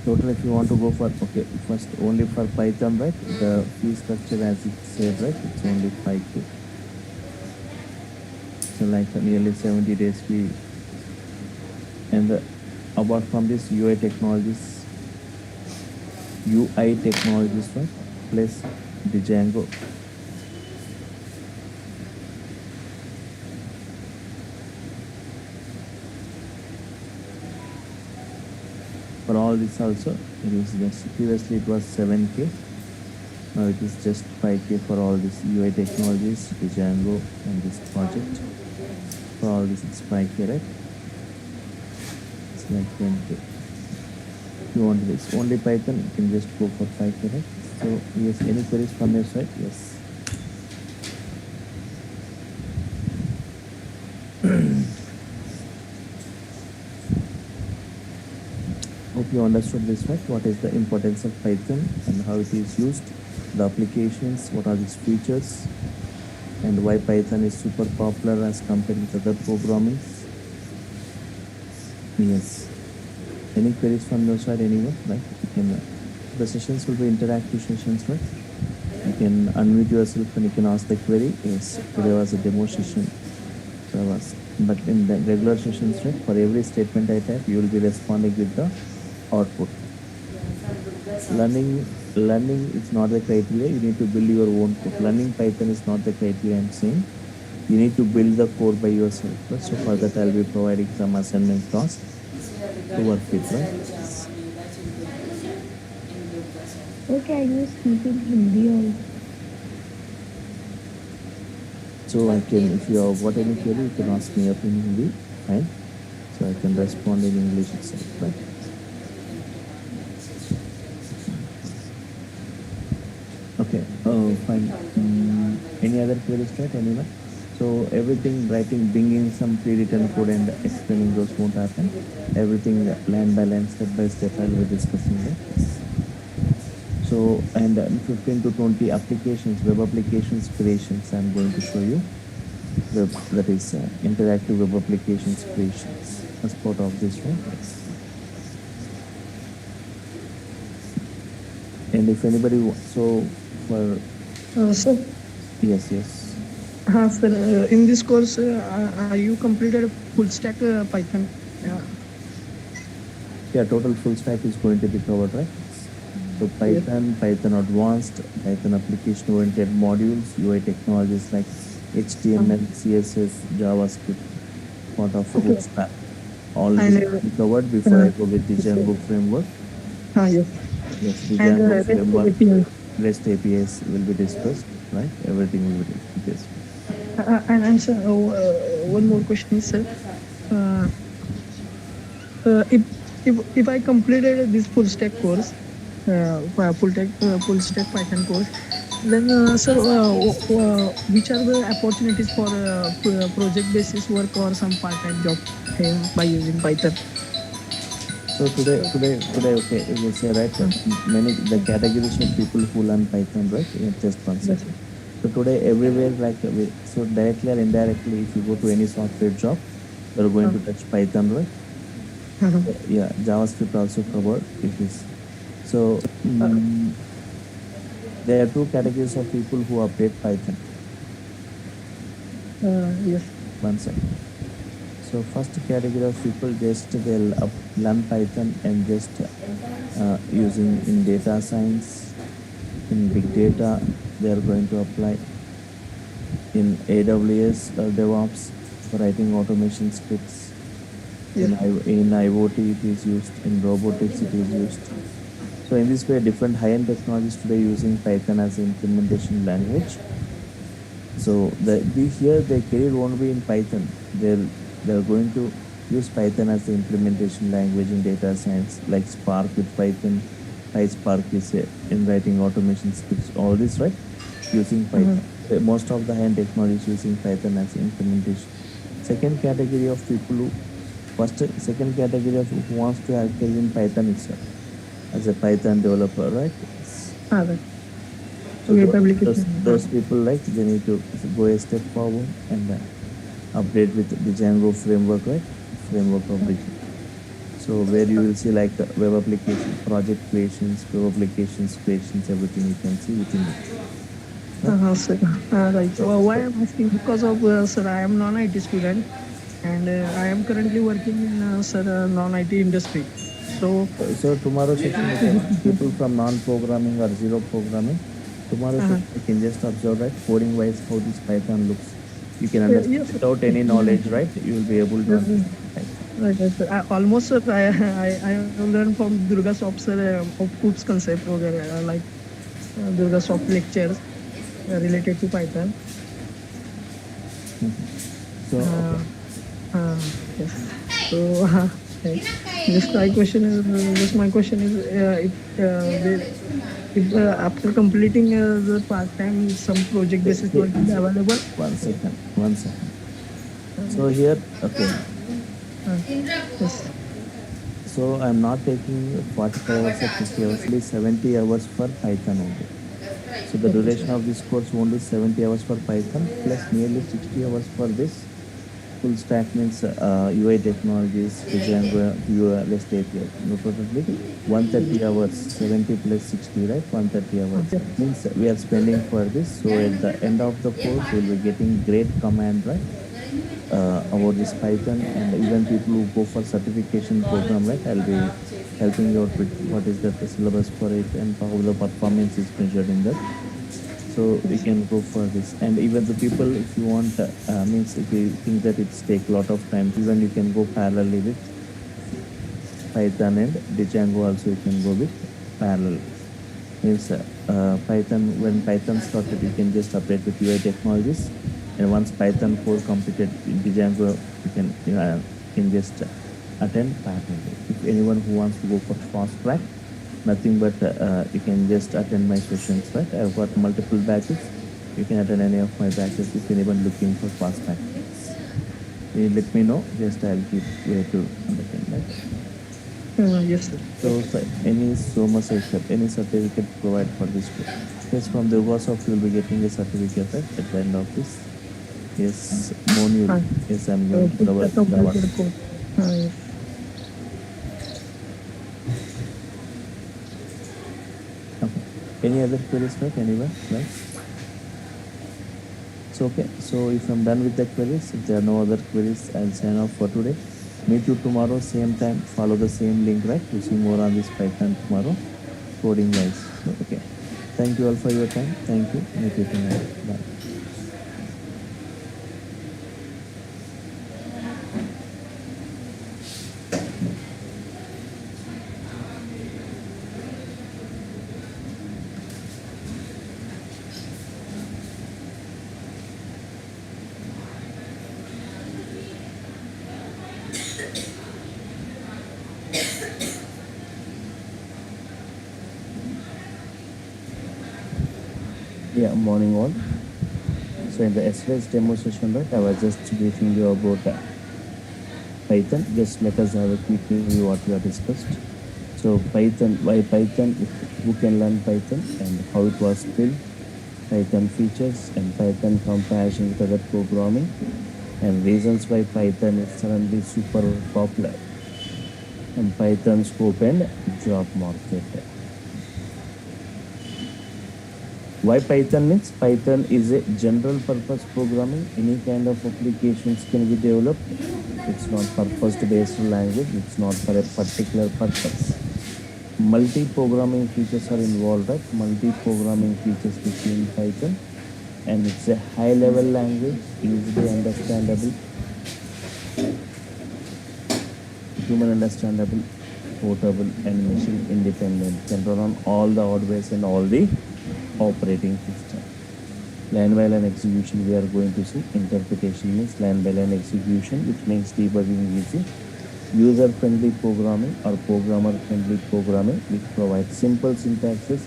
Total, if you want to go for, okay, first only for Python, right? The fee structure as it said, right? It's only 5K. So like nearly 70 days fee. And apart from this UI technologies, right? Plus the Django. For all this also, it is just, previously it was 7K. Now it is just 5K for all this UI technologies, the Django and this project. For all this it's 5K, right? It's like 10K. If you want this only Python, you can just go for 5K, right? So yes, any queries from your side? Yes. you understood this, right? What is the importance of Python and how it is used, the applications, what are its features, and why Python is super popular as compared with other programming. Yes. Any queries from your side, anyone? Right? You can. The sessions will be interactive sessions, right? You can unmute yourself and you can ask the query. Yes, today was a demo session. So I was, but in the regular sessions, right? For every statement I type, you will be responding with the output. Learning is not the criteria. You need to build your own code. Learning Python is not the criteria. I'm saying you need to build the code by yourself. Right? So for that, I'll be providing some assignment tasks to work with. Right? Okay, I will speak in Hindi also. So I can, if you have got any query, you can ask me up in Hindi. Fine. So I can respond in English itself. Right? Okay. Oh, fine. Any other queries, right? Anyone? So everything writing, bringing some pre-written code and explaining those won't happen. Everything line by line, step by step, I'll be discussing that. So, and 15 to 20 applications, web applications creations, I'm going to show you. That is interactive web applications creations as part of this one. And if anybody, so for Sir, yes, sir, in this course, you completed full stack Python. yeah, total full stack is going to be covered, right? So Python, Python Advanced, Python application-oriented modules, UI technologies like HTML, CSS, JavaScript, part of full stack. All this will be covered before I go with the Django framework. Yes. Yes, the And Django framework, API. REST APIs will be discussed, right? Everything will be discussed. And sir, one more question, sir. If I completed this full stack course, full stack Python course, then sir, which are the opportunities for project basis work or some part-time job by using Python? So today, okay, you will say, right, many, the categories of people who learn Python, right, in just one second. So today, everywhere, like, so directly or indirectly, if you go to any software job, you're going to touch Python, right? Yeah, JavaScript also covered, it is. So, there are two categories of people who update Python. Yes. One second. So first category of people, just they'll learn Python and just using in data science, in big data, they are going to apply in AWS or DevOps for writing automation scripts. Yeah. In IoT it is used, in robotics it is used. So in this way, different high-end technologies today using Python as an implementation language. So here their career won't be in Python. They're going to use Python as the implementation language in data science, like Spark with Python. PySpark is in writing automation scripts. All this, right? Using Python. Most of the high-end technologies using Python as implementation. Second category of people second category of who wants to have career in Python itself as a Python developer, right? Right. So those people, like, they need to go a step forward and update with the Django framework, right? Framework of it. So where you will see like web application, project creations, web applications creations, everything you can see within it. Sir. Right. So why I'm asking, because of sir, I am non-IT student, and I am currently working in non-IT industry. So tomorrow session, people from non-programming or zero programming, tomorrow session you can just observe, right, coding wise how this Python looks. You can understand without any knowledge, right? You will be able to understand. Right, sir. Almost sir, I learned from Durga Shop sir of Coops concept like Durga Shop lectures related to Python. So Yes. So just my question is, if after completing the part-time, some project basis work is available. One second. So here, okay. Yes. So I'm not taking 45 hours or 50 hours, only 70 hours for Python only. So the Okay, duration sir. of this course only 70 hours for Python plus nearly 60 hours for this. Full stack means UI technologies, Django, Vue, REST API. No, totally 130 hours, 70 plus 60, right? 130 hours. Okay. Means we are spending for this. So at the end of the course, we'll be getting great command, right? About this Python, and even people who go for certification program, right? I'll be helping you out with what is the syllabus for it and how the performance is measured in that. So we can go for this. And even the people, if you want, means if you think that it's take a lot of time, even you can go parallelly with Python and Django also you can go with parallel. Means Python, when Python started, you can just update with UI technologies. And once Python 4 completed in Django, you can just attend parallelly. If anyone who wants to go for fast track, nothing but you can just attend my sessions, right? I've got multiple batches. You can attend any of my batches if anyone looking for fast track. You let me know, just I'll keep way to understand, right? Yes, sir. So any Soma section, any certificate provide for this course. Yes, from the Durga you will be getting a certificate, right, at the end of this. Yes, Monul. Uh, Yes, I'm going for it's a the work. completed course. Yes. Okay. Any other queries, right? Anyone, right? So okay. So if I'm done with the queries, if there are no other queries, I'll sign off for today. Meet you tomorrow, same time. Follow the same link, right? To see more on this Python tomorrow, coding wise. So okay. Thank you all for your time. Thank you. Meet you tomorrow. Bye. Yeah, morning all. So in the yesterday's demo session, right, I was just briefing you about Python. Just let us have a quick review what we have discussed. So Python, why Python, who can learn Python and how it was built, Python features and Python comparison with other programming, and reasons why Python is suddenly super popular, and Python scope and job market. Why Python means Python is a general purpose programming. Any kind of applications can be developed. It's not purpose based language. It's not for a particular purpose. Multi-programming features are involved, right? Multi-programming features between Python, and it's a high-level language, easily understandable, human understandable, portable, and machine independent. Can run on all the hardware and all the operating system. Line by line execution we are going to see. Interpretation means line by line execution, which means debugging easy. User friendly programming or programmer friendly programming, which provides simple syntaxes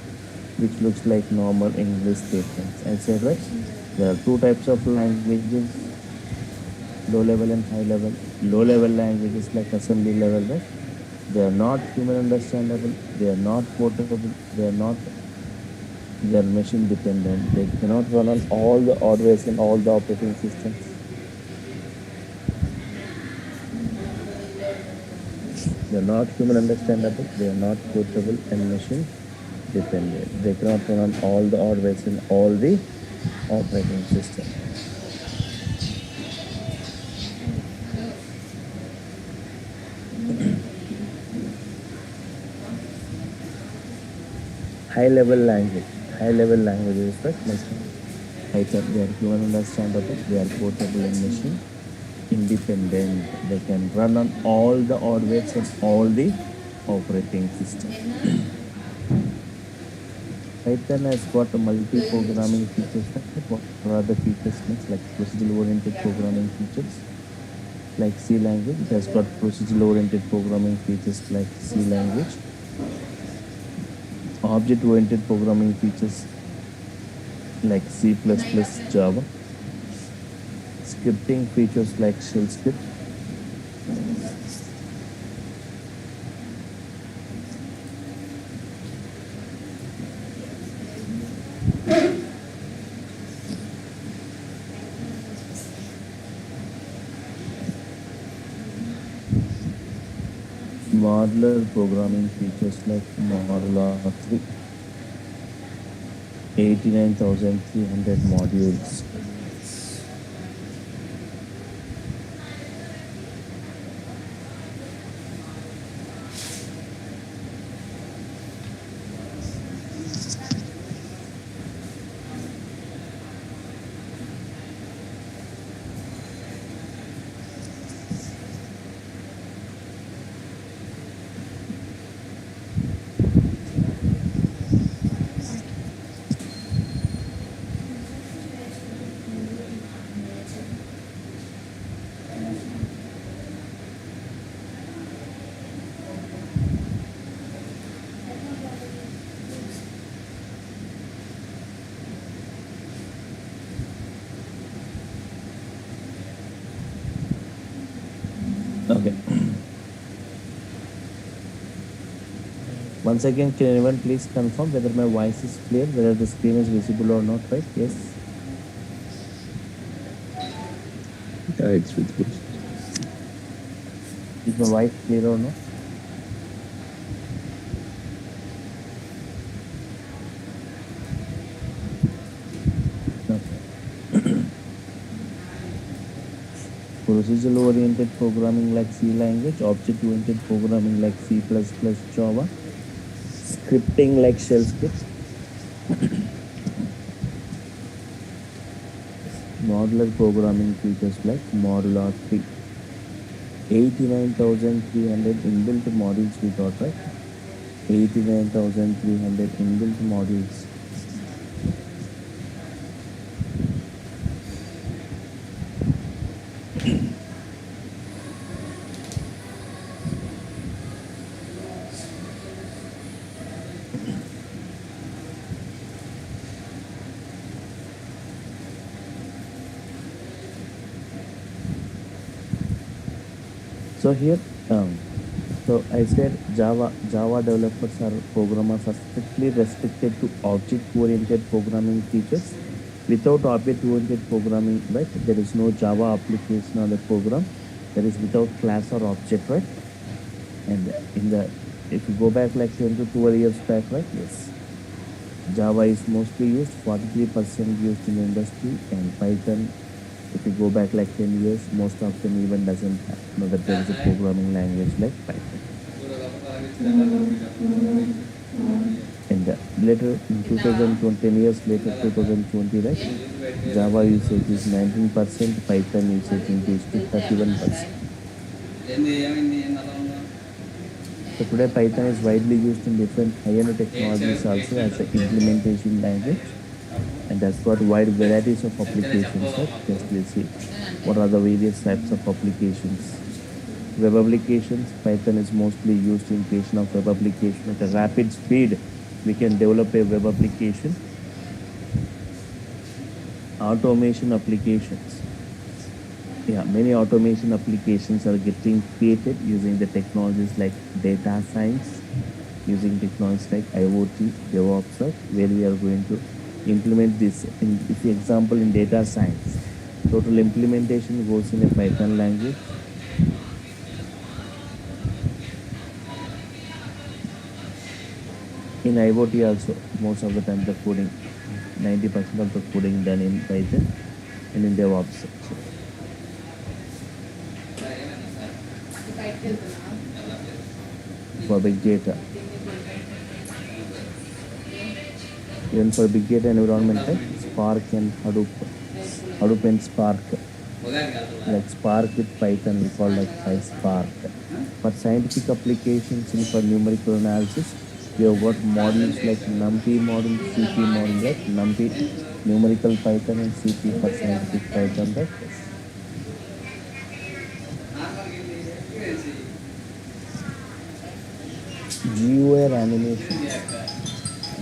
which looks like normal English statements. I said right, there are two types of languages, low level and high level. Low level languages like assembly level, right? They are not human understandable, they are not portable, they are machine dependent. They cannot run on all the hardware and all the operating systems. They are not human understandable, they are not portable and machine dependent. They cannot run on all the hardware and all the operating systems. High level language. High level languages, right? Python, they are human understandable, they are portable and machine independent. They can run on all the hardware and all the operating system. Python has got a multi-programming features. What are the features next? Like procedural-oriented programming features, like C language. It has got procedural-oriented programming features like C language. Object-oriented programming features like C++, Java. Scripting features like shell script. Modular programming features like Modular 3, 89,300 modules. Okay. Once again, can anyone please confirm whether my voice is clear, whether the screen is visible or not, right? Yes. Yeah, it's visible. Is my voice clear or not? Okay. Procedural oriented programming like C language, object oriented programming like C++, Java, scripting like shell script, modular programming features like Modular 3, 89,300 inbuilt modules we got, right? 89,300 inbuilt modules. So here, so I said Java developers or programmers are strictly restricted to object-oriented programming features. Without object-oriented programming, right, there is no Java application or the program. That is without class or object, right? And if you go back like 10 to 12 years back, right, yes, Java is mostly used, 43% used in the industry, and Python, if you go back like 10 years, most of them even doesn't know that there is a programming language like Python. And later in 2020, 10 years later, 2020, right, Java usage is 19%, Python usage increased to 31%. So today Python is widely used in different high-end technologies also as an implementation language, and that's got wide varieties of applications. Right? Just let's see what are the various types of applications. Web applications, Python is mostly used in creation of web application at a rapid speed. We can develop a web application. Automation applications. Yeah, many automation applications are getting created using the technologies like data science, using technologies like IoT, DevOps, right, where we are going to implement this. If example in data science, total implementation goes in a Python language. In IoT also, most of the time the coding, 90% of the coding done in Python and in DevOps. For big data. Even for big data environment, like Spark and Hadoop and Spark. Like Spark with Python, we call like PySpark. For scientific applications and for numerical analysis, we have got modules like NumPy module, CP module, right? NumPy, numerical Python, and CP for scientific Python, right? GUI animation,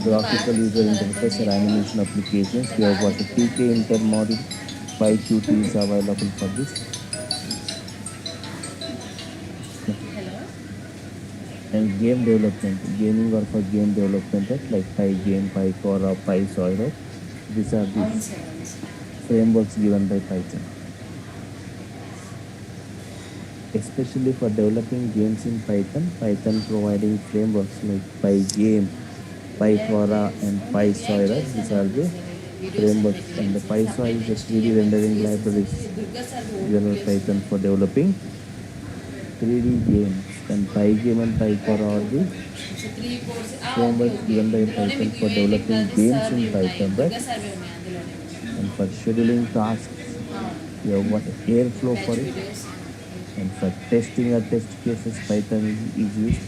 graphical user interface or animation applications. We have got a PK inter module, PyQt is available for this. And game development, gaming or for game development, right? Like Pygame, PyCore, or PySoy, right? These are the frameworks given by Python. especially for developing games in Python. Python providing frameworks like PyGame, PyQuora, and PySoy. Right? These are the frameworks, and the PySoy is a 3D rendering libraries given by Python for developing 3D games, and PyGame and PyQuora are the frameworks given by Python for developing games in Python, right? And for scheduling tasks, you have got Airflow for it. And for testing or test cases, Python is used.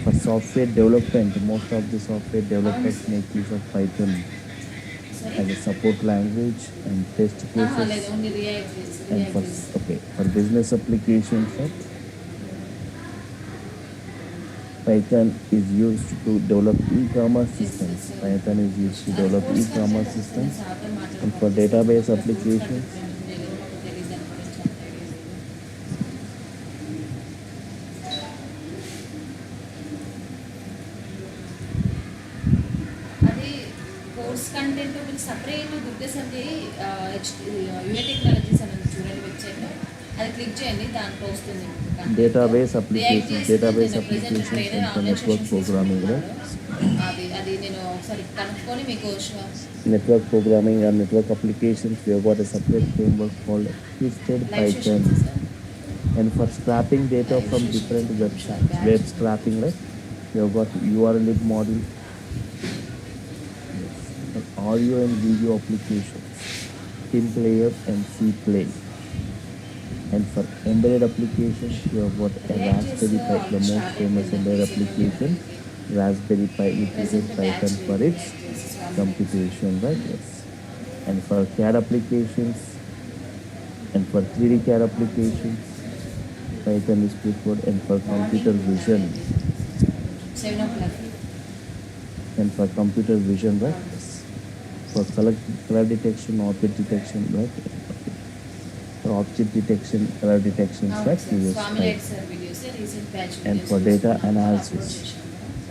For software development, most of the software developers make use of Python as a support language and test cases. And for business applications, right? Python is used to develop e-commerce systems. Python is used to develop e-commerce systems. And for database applications, అది course content మీకు separate గుర్తేసండి UA technologies అని ఉంది చూడండి వెబ్సైట్లో అది click చేయండి దాంట్లో వస్తుంది database applications, and for network programming, right? అది అది నేను ఒకసారి కనుక్కొని మీకు Network programming or network applications, we have got a separate framework called Twisted Python. And for scrapping data from different websites, web scrapping, right? We have got URL model, for audio and video applications, Tim Player and C Play. And for embedded applications, we have got a Raspberry Pi, the most famous embedded application, Raspberry Pi, which uses Python for its computation, right? Yes. And for CAD applications, and for 3D CAD applications, Python is preferred. And for computer vision, 7 o'clock. and for computer vision, right? Yes. For color detection, object detection, right? For object detection, color detection, right? We use Python. And for data analysis,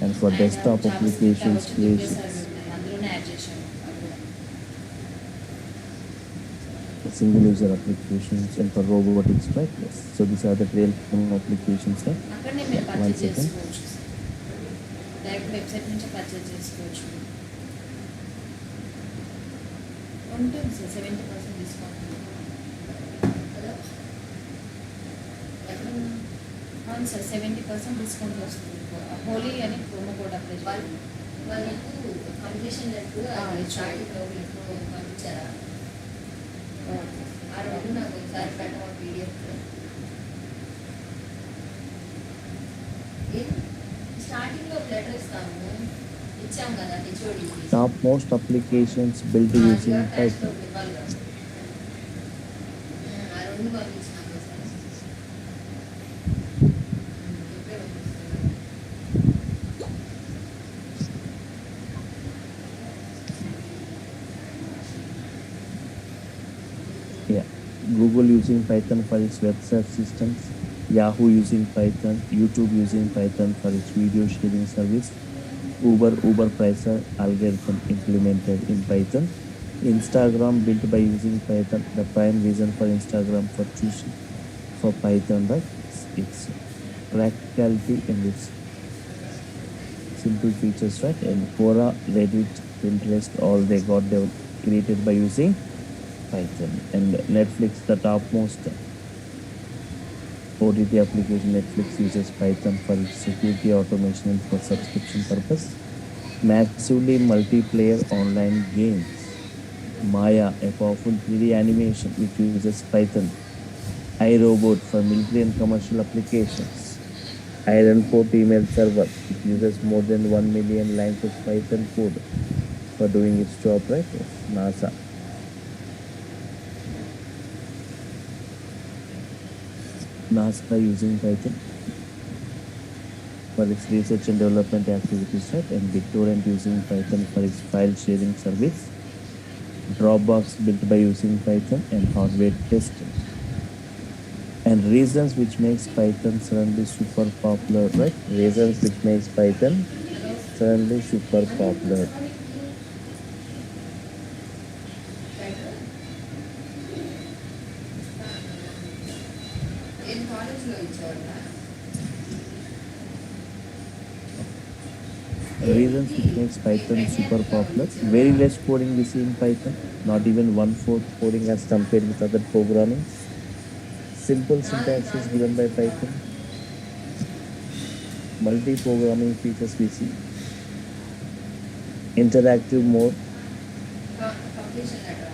and for desktop applications creations, single user applications, and for robotics, right? Yes. So these are the real applications, right? అక్కడనే మీరు One purchase second. చేసుకోవచ్చు direct website నుంచి purchase చేసుకోవచ్చు ఉంటుంది sir 70% discount అవును sir 70% discount వస్తుంది హోలీ అని promo code apply చేయాలి వాళ్ళకు కంప్లీషన్ పంపించారా ఆ రోజు నాకు ఒకసారి పెట్టమా పీడిఎఫ్ స్టార్టింగ్లో ఒక లెటర్ ఇస్తాము ఇచ్చాం కదా HOD Top most applications built using Python. ఇవ్వాలి కదా ఆ రెండు పంపించినాం కదా సార్ ఇప్పుడే పంపిస్తాను Yeah. Google using Python for its web search systems. Yahoo using Python. YouTube using Python for its video sharing service. Uber Pricer algorithm implemented in Python. Instagram built by using Python. The prime reason for Instagram for choosing for Python, right? It's practicality and its simple features, right? And Quora, Reddit, Pinterest, all they got created by using Python. And Netflix, the topmost OTT application, Netflix uses Python for its security automation and for subscription purpose. Massively multiplayer online games. Maya, a powerful 3D animation which uses Python. iRobot for military and commercial applications. Iron Port email server, it uses more than 1 million lines of Python code for doing its job, right? Yes. NASA. NASA using Python for its research and development activities, right? And BitTorrent using Python for its file sharing service. Dropbox built by using Python and hardware testing. And reasons which makes Python suddenly super popular, right? Reasons which makes Python suddenly super popular. ఏం కాలేజ్లో ఇచ్చేవాళ్ళ Reasons which makes Python super popular. Very less coding we see in Python. Not even 1/4 coding as compared with other programming. Simple syntax is given by Python. Multi-programming features we see. Interactive mode. Completion letter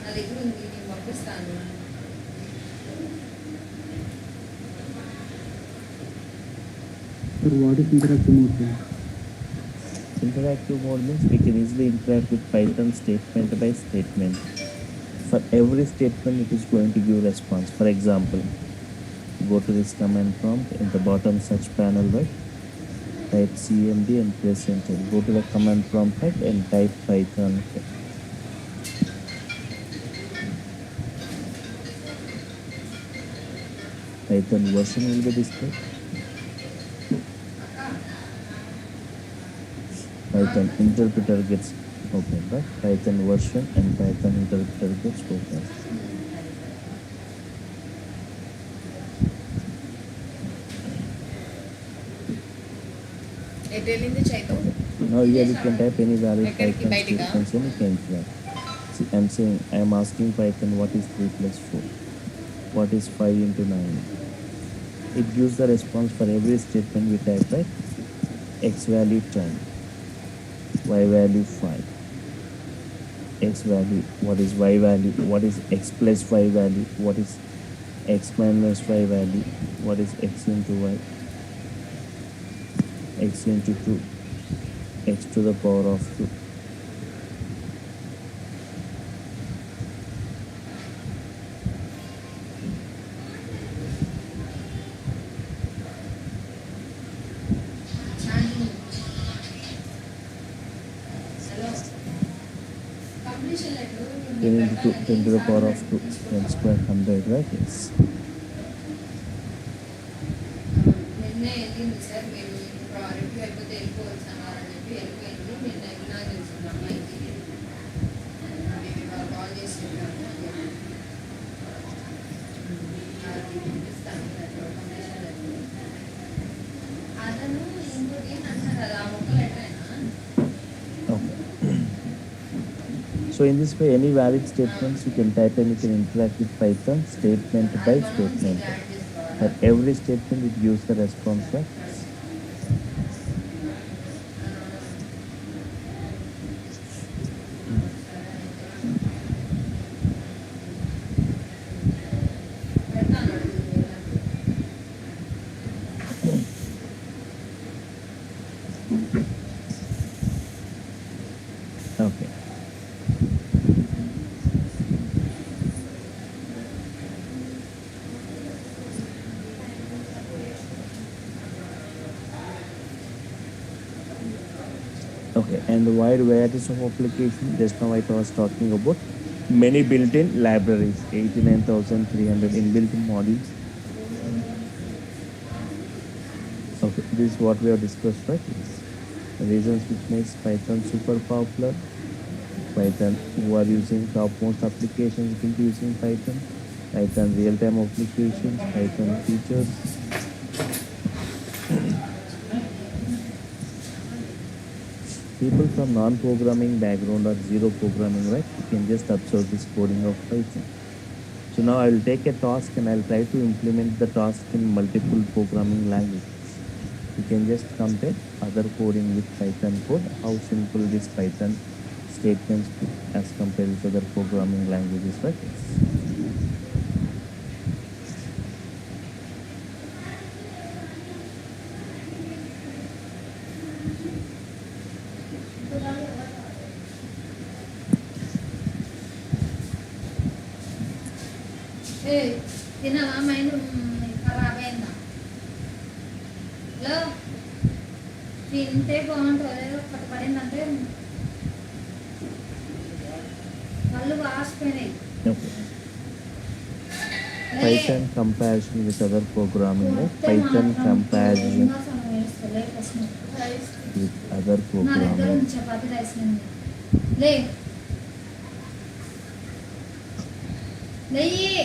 నా దగ్గర ఉంది నేను పంపిస్తాను. Sir, what is interactive mode? Sir? Interactive mode means we can easily interact with Python statement by statement. For every statement, it is going to give response. For example, go to this command prompt in the bottom search panel, right? Type cmd and press enter. Go to the command prompt, right, and type Python. Python version will be displayed. Python interpreter gets open, right? Python version and Python interpreter gets open. ఎటు వెళ్ళింది Chaitu? Now here you can type any valid ఎక్కడికి? Python బయటికా? statements and you can try. See, I'm saying I am asking Python what is 3 plus 4, what is 5 into 9. It gives the response for every statement we type, right? X value 10, Y value 5, X value, what is Y value, what is X plus Y value, what is X minus Y value, what is X into Y, X into 2, X to the power of 2. Completion letter 10 into 2, 10 to the power of 2, 10 square 100, right? Yes. నిన్నే వెళ్ళింది sir, మీరు project అయిపోతే వెళ్ళిపోవచ్చు అన్నారని చెప్పి వెళ్ళిపోయింది. నిన్న వెళ్ళినా తెలుస్తుంది అమ్మాయికి. మేము ఇవాళ కాల్ చేసి చెప్పాము అని చెప్పి. అది పంపిస్తాను లెటర్, కంప్లీషన్ లెటర్. అతను ఇంకోటి అంటున్నారు కదా, ఆ ఒక్క లెటర్ అయినా Okay. So in this way, any valid statements you can type and you can interact with Python statement by statement. For every statement, it gives the response, right? పెడతాను. Okay. Okay, and the wide varieties of application. Just now I was talking about many built-in libraries, 89,300 inbuilt modules. Okay, this is what we have discussed, right? The reasons which makes Python super popular. Python who are using topmost applications will be using Python. Python real-time applications, Python features. People from non-programming background or zero programming, right? You can just observe this coding of Python. So now I will take a task and I'll try to implement the task in multiple programming languages. You can just compare other coding with Python code, how simple this Python statements as compared with other programming languages, right? తిన్నావా mind ఖరాబ్ అయిందా? Hello, తింటే బాగుంటుంది. ఏదో ఒకటి పడిందంటే కళ్ళు వాసిపోయినాయి. Okay. Python comparison with other programming, right? Python comparison with other నా దగ్గర programming. ఉంది చపాతీ రైస్ లే లేయి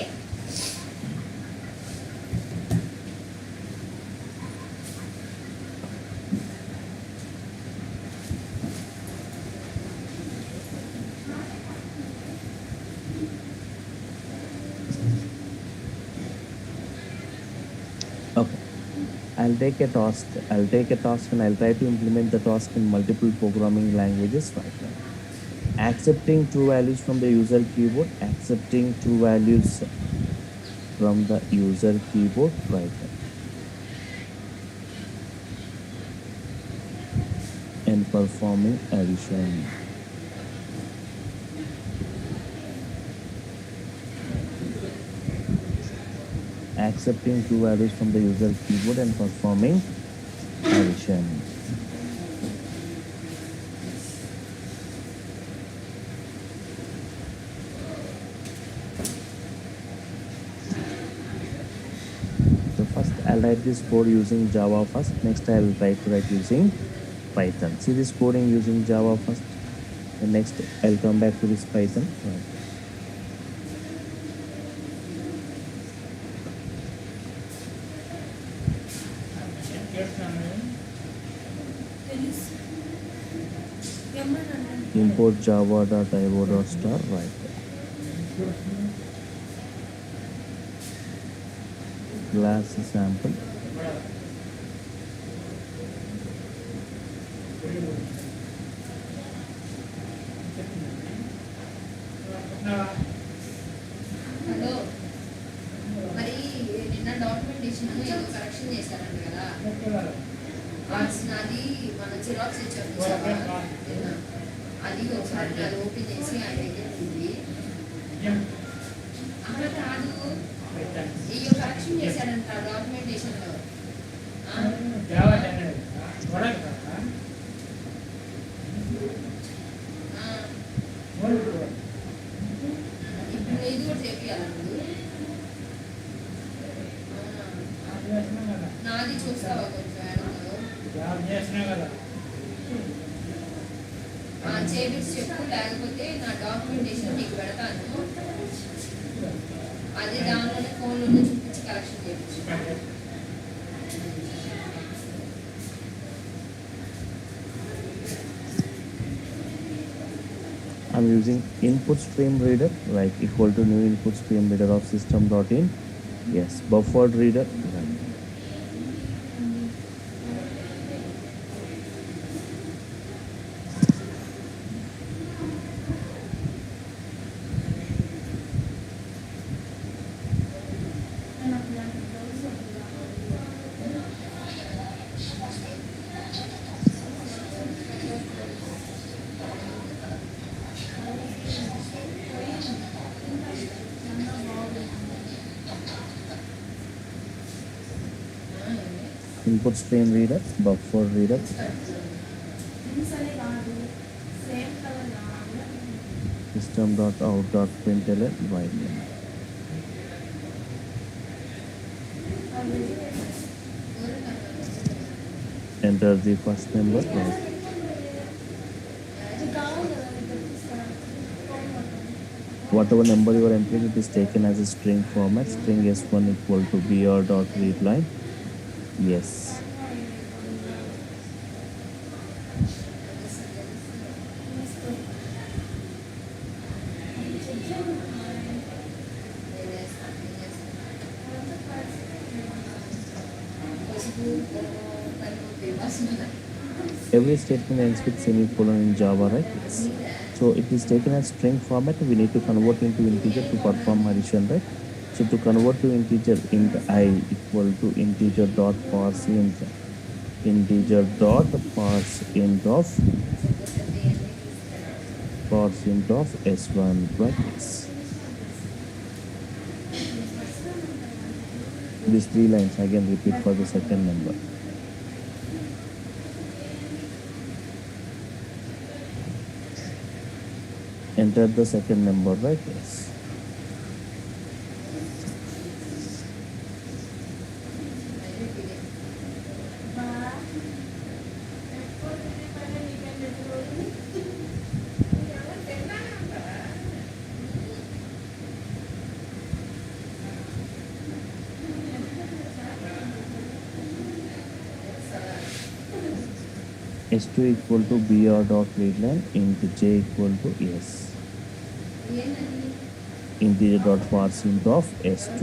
I'll take a task. I'll take a task and I'll try to implement the task in multiple programming languages right now. Accepting true values from the user keyboard. Accepting true values from the user keyboard right now. And performing addition. Accepting true values from the user keyboard and performing addition. So first I'll write this code using Java first. Next I'll try to write using Python. See this coding using Java first. And next I'll come back to this Python. Right. Import java.io.star right. Class sample. Hello మరి నిన్న documentation ఏదో correction చేశారంట కదా నాది మన xerox ఇచ్చారు అది ఒకసారి అది ఓపెన్ చేసి ఆయన దగ్గర ఉంది అక్కడ కాదు ఏయో కరెక్షన్ చేశారంట డాక్యుమెంటేషన్లో ఇప్పుడు ఇది కూడా చేపియాలండి నాది చూస్తావా కొంచెం చేపించి చెప్పు లేకపోతే నా డాక్యుమెంటేషన్ నీకు పెడతాను అదే దానిలోనే ఫోన్లోనే చూపించి కలెక్షన్ చేయించు I'm using input stream reader right equal to new input stream reader of system.in. Yes, buffered reader right. Input stream reader, buffer reader. System.out.println right. Enter the first number right. Whatever number you are entering, it is taken as a string format. String s1 equal to br.readline. Yes. Every statement ends with semicolon in Java, right? Yes. So it is taken as string format. We need to convert into integer to perform addition, right? So to convert to integer, int I equal to integer dot parse int parse int of s1 right? Yes. These 3 lines again repeat for the second number. Enter the second number, right? Yes. S2 equal to br dot readline int j equal to yes. Integer dot parse int of s2.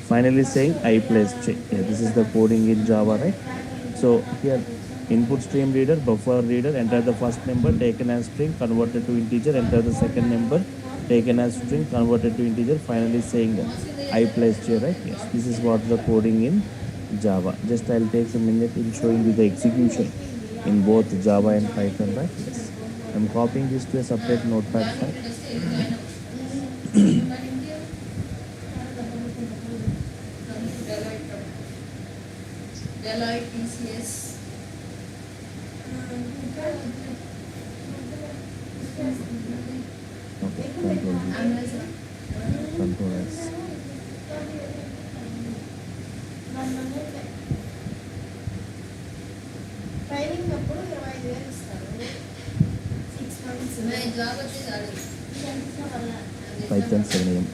finally saying I plus j. Yeah, this is the coding in Java, right? So here, input stream reader, buffer reader, enter the first number taken as string, converted to integer, enter the second number taken as string, converted to integer, finally saying I plus j, right? Yes, this is what the coding in Java. Just I'll take a minute in showing you the execution in both Java and Python, right? Yes. I'm copying this to a separate notepad file. Deloitte TCS. Okay, control V, Amazon. control S. Training అప్పుడు 25,000 ఇస్తారు 6 months job వచ్చి చాలు. Python 7am.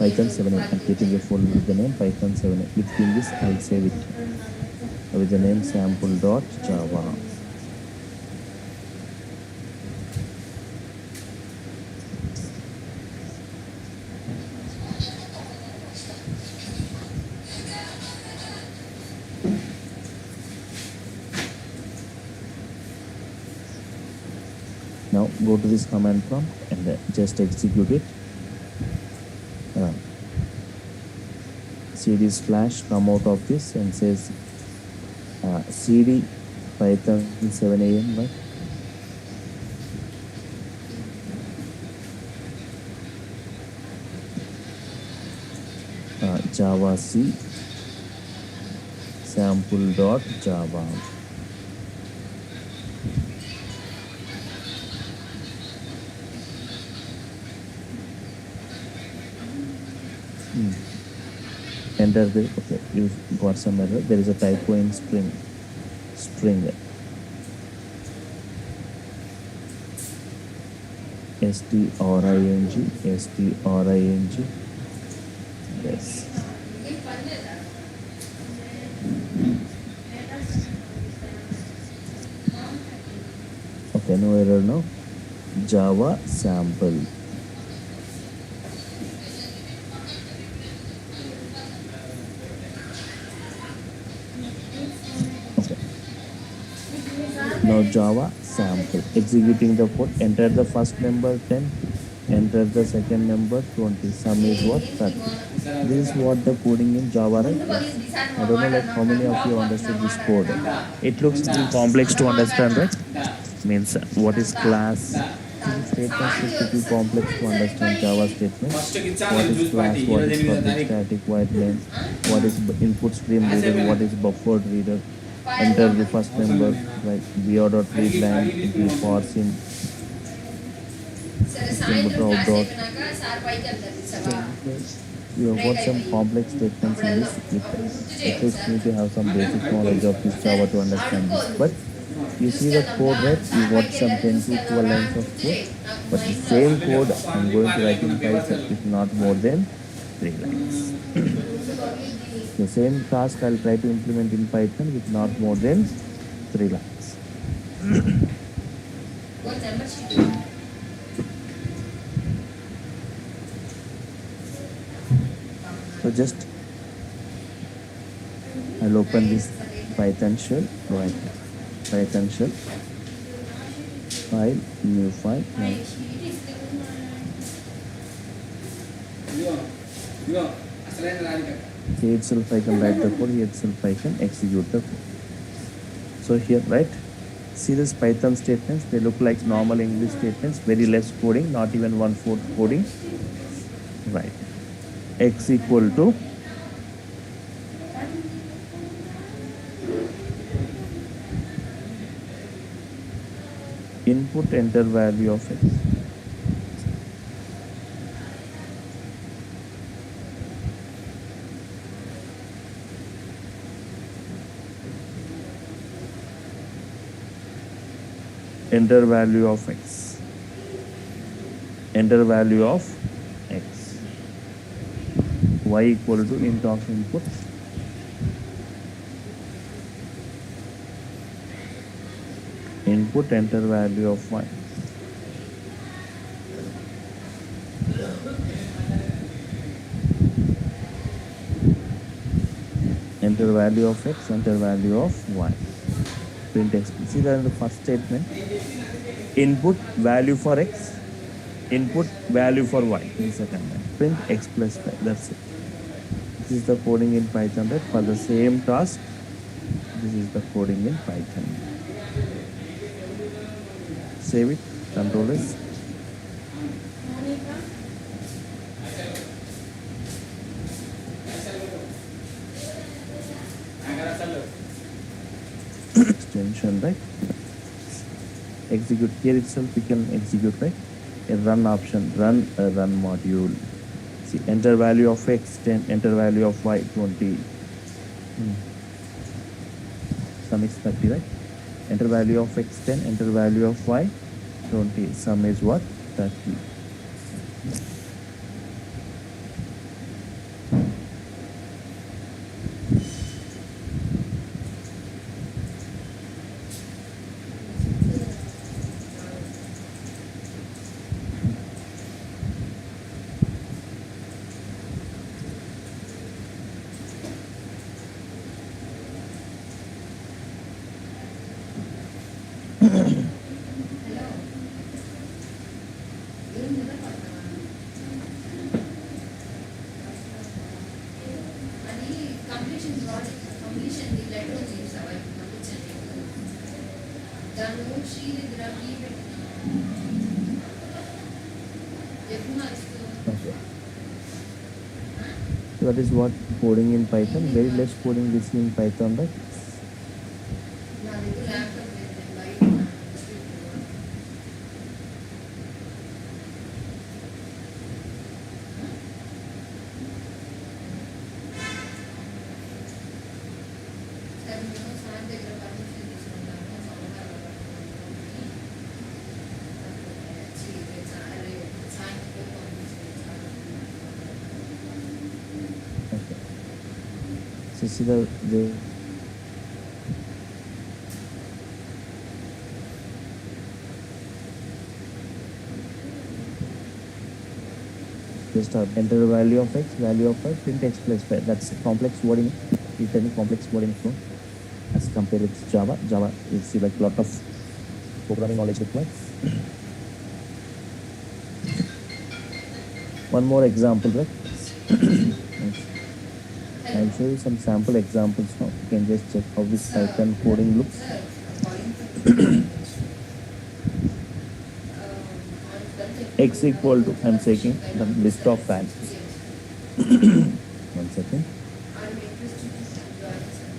Python 7am. I'm getting a folder with the name Python 7am. Within this, I'll save it with the name sample.java. Now go to this command prompt and just execute it. Run. cd slash come out of this and says cd python 7am, right? Java C sample.java. Enter the, okay, you got some error. There is a typo in string. String. string, string. Yes. Okay, no error now. Java sample. Now Java sample. Executing the code. Enter the first number 10. Enter the second number 20. Sum is what? 30. This is what the coding in Java, right? I don't know like how many of you understood this code. It looks little complex to understand, right? Means what is class? Statements is little complex to understand Java statements. What is class? What is public static void main? What is input stream reader? What is buffered reader? Enter the first number, like read line, the parse in సరే సాయంత్రం out class dot. అయిపోయినాక sir పైకి వెళ్తారు చూసావా? You have got some complex statements in this. It takes me to have some basic knowledge of this Java to understand this. But you see the code, right? You got some 10 to 12 lines of code. But the same code I'm going to write in Python is not more than 3 lines. The same task I'll try to implement in Python with not more than 3 lines. What number sheet? So just I'll open this Python shell, right? Python shell, file, new file. Now here itself I can write the code, here itself I can execute the code. So here, right? See this Python statements, they look like normal English statements, very less coding, not even 1/4 coding. Right. X equal to input enter value of x. Enter value of x. Enter value of x. Y equal to int of input. Input enter value of y. value of x, enter value of y. Print x. See that in the first statement. Input value for x, input value for y. In the second line, print x plus 5. That's it. This is the coding in Python, right? For the same task, this is the coding in Python. Save it, Control S. Extension, right? Execute here itself, we can execute, right? A run option, run a run module. See, enter value of x 10, enter value of y 20. Sum is 30, right? Enter value of x 10, enter value of y 20. Sum is what? 30. అది completion project completion letter ఉంది చూసావా ఇప్పుడు పంపించండి దానిలో శ్రీ దగ్గర key పెట్టిన ఎప్పుడు నడుస్తుంది Okay. So that is what coding in Python. Very less coding we see in Python, right? నా దగ్గర ల్యాప్టాప్ లేదు నేను బయట ఉన్నాను. సరే నేను సార్ దగ్గర పర్మిషన్ తీసుకుంటాను సోమవారం సాయంత్రం పంపిస్తాను. Okay. So see the just enter the value of x, value of y, print x plus 5. That's complex wording. If any complex wording flow as compared with Java. Java is like a lot of programming knowledge required. One more example, right? I'll show you some sample examples now. You can just check how this Python coding looks. X equal to, I'm taking the list of values. One second. I'm interested to join, sir.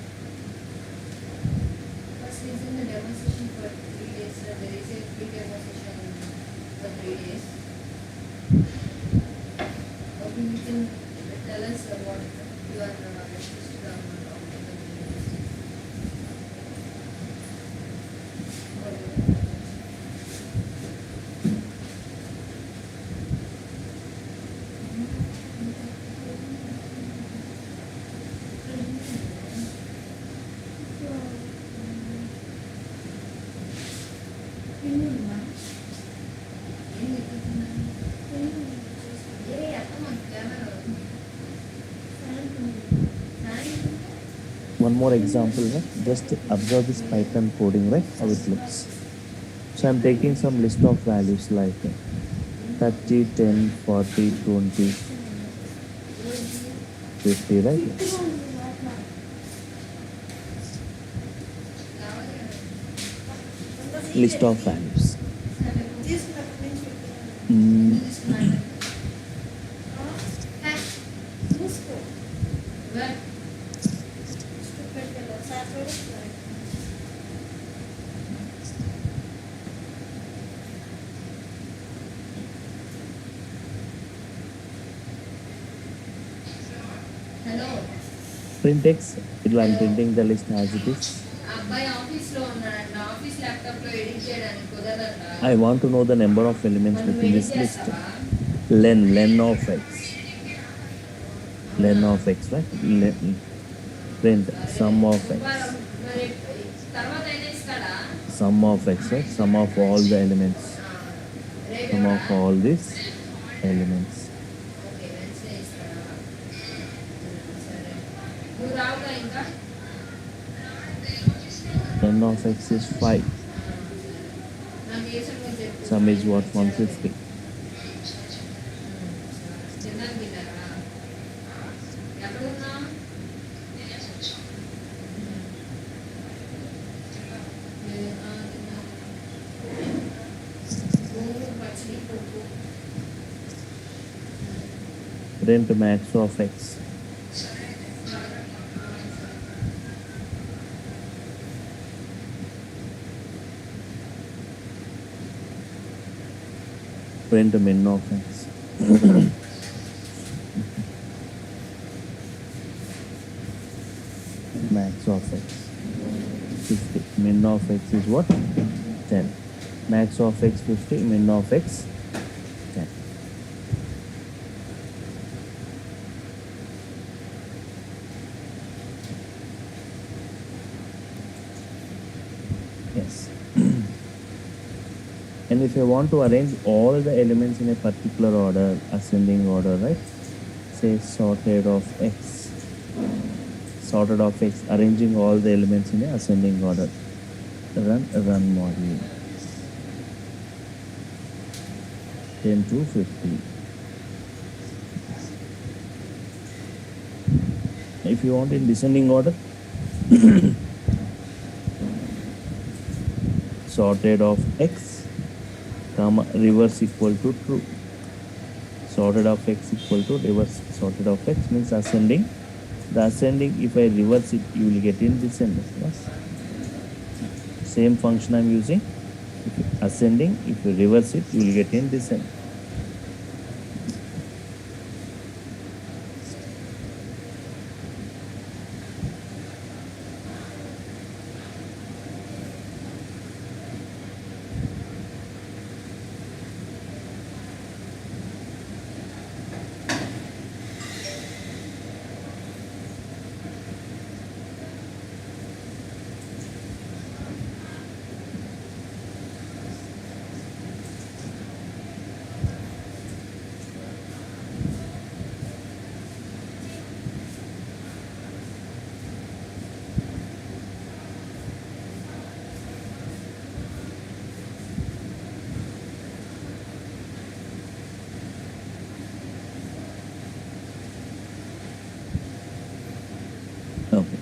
First is in the demonstration for 3 days, sir. There is a free demonstration for 3 days. Okay, you can tell us what you are interested on the One more example, right? Just observe this Python coding, right? How it looks. So I'm taking some list of values like 30, 10, 40, 20, 50, right? List of values. Hello Print X, I'm printing the list as it is. అబ్బాయి ఆఫీస్లో ఉన్నాడంట office ల్యాప్టాప్లో edit చేయడానికి కుదరదంట I want to know the number of elements మనం within edit this list. చేస్తావా Len of x. Len of x, right? Print sum of x. మరి తర్వాత అయినా ఇస్తాడా Sum of x, right? Sum of all the elements. రేపు Sum of all these elements. Okay Wednesday ఇస్తాడా సరే నువ్వు రావుగా ఇంకా n of x is 5. నాకు ఏ సంగతి చెప్పు. Sum is what? 150. తిన్నాను తిన్నారా ఎక్కడ ఉన్నా గోంగూర పచ్చడి పప్పు Print max of x. Print min of x. Max of x 50. Min of x is what? 10. Max of x 50. Min of x 10. Yes. And if I want to arrange all the elements in a particular order, ascending order, right? Say sorted of x, arranging all the elements in a ascending order. Run module. 10 to 50. If you want in descending order, sorted of x, comma reverse equal to true. Sorted of x equal to reverse. Sorted of x means ascending. The ascending, if I reverse it, you will get in descending. Yes. Same function I'm using. If ascending, if you reverse it, you will get in descending. Okay.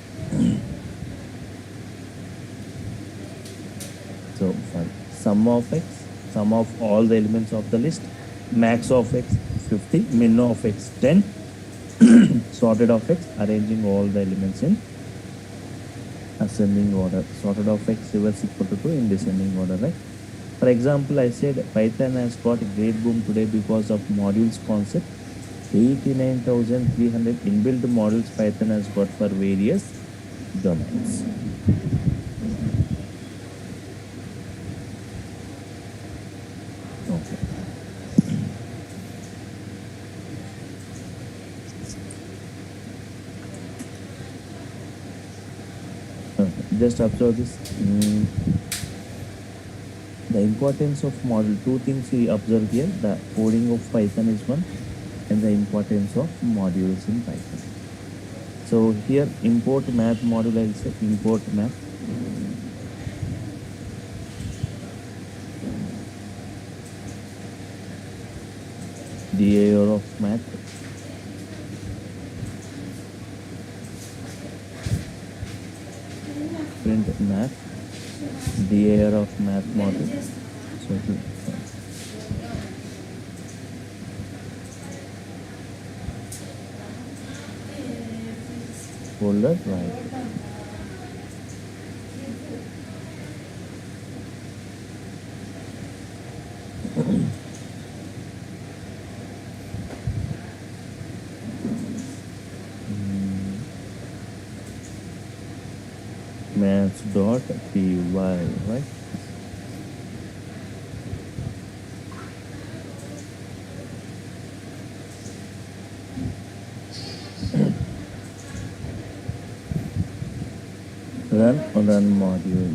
So fine. Sum of all the elements of the list. Max of x 50, min of x 10. Sorted of x, arranging all the elements in ascending order. Sorted of x reverse equal to 2 in descending order, right? For example, I said Python has got a great boom today because of modules concept. 89,300 inbuilt modules Python has got for various domains. Okay. Just observe this. The importance of model, two things we observe here. The coding of Python is one, and the importance of modules in Python. So here import math module, I will say import math. DAR of math. Print math. DAR of math module. So folder right. Maths.py, right? Run module.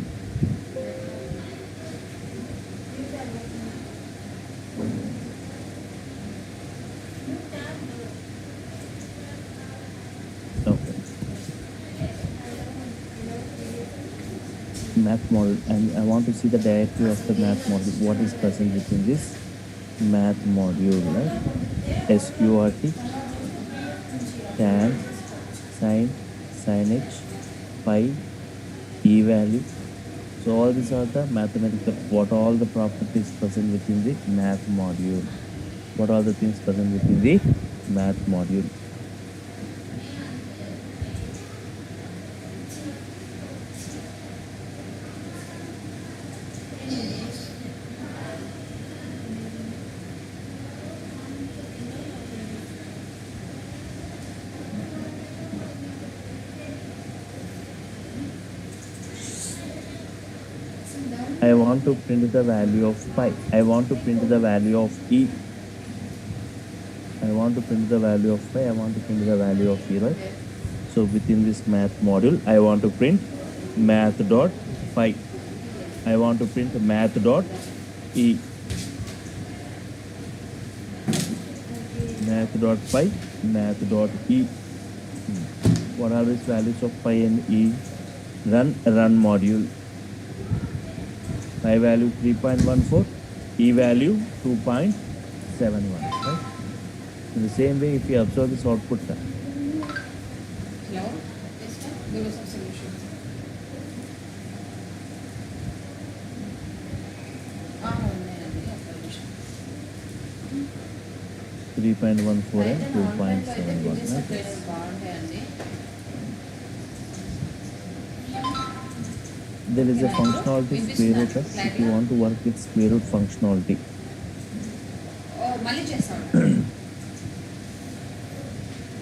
Okay. math model, and I want to see the directory of the math model. What is present within this math module, right? SQRT, tan, sin, sinH, pi, e value. So all these are the mathematical, what all the properties present within the math module. What are the things present within the math module? I want to print the value of pi. I want to print the value of e. I want to print the value of pi. I want to print the value of e, right? So within this math module, I want to print math dot pi. I want to print math dot e. Math dot pi, math dot e. What are these values of pi and e? Run module. Pi value 3.14, e value 2.71. Right? In the same way, if you observe this output, Hello? Yes, sir. There was some solution. ఉన్నాయండి ఒక నిమిషం 3.14 అయితే and నా ఆన్లైన్లో అయితే 2.71. Vijay sir Right? Trainer బాగుంటాయండి. There is a functionality square root. Right? If you want to work with square root functionality, ఓ మళ్ళీ చేస్తాను.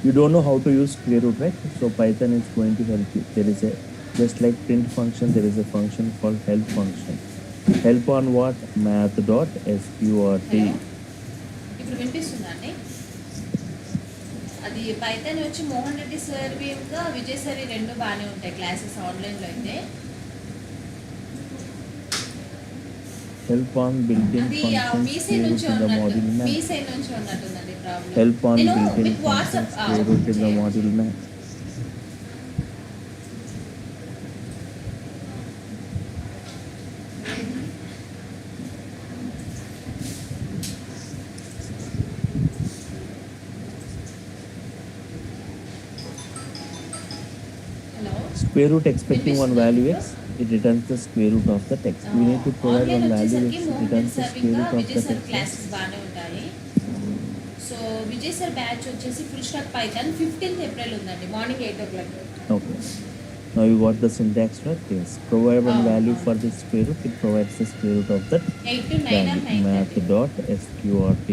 you don't know how to use square root, right? So Python is going to help you. There is a, just like print function, there is a function called help function. Help on what? Math dot sqrt. ఇప్పుడు వినిపిస్తుందండి. అది Python వచ్చి Mohan Reddy sir ఇంకా Vijay sir ఈ రెండు బాగానే ఉంటాయి classes ఆన్లైన్లో అయితే. Help on built-in అది functions మీ సైడ్ square root నుంచి in the ఉన్నట్టు module మీ math. సైడ్ నుంచి ఉన్నట్టుందండి ప్రాబ్లం. Help on నేను built-in మీకు functions WhatsApp square root in the module math. Hello Square root expecting one value x, it returns the square root of the text. We need to provide online one value వచ్చేసరికి x, it Mohan returns Reddy the sir square ఇంకా root of Vijay the sir text. Classes బాగానే ఉంటాయి. So Vijay sir batch వచ్చేసి full stack Python 15th April ఉందండి morning 8 o'clock. Okay. Now you got the syntax right? Yes. Provide one Oh, value oh. for the square root, it provides the square root of that 8 to 9 or value. 9:30. Math dot sqrt.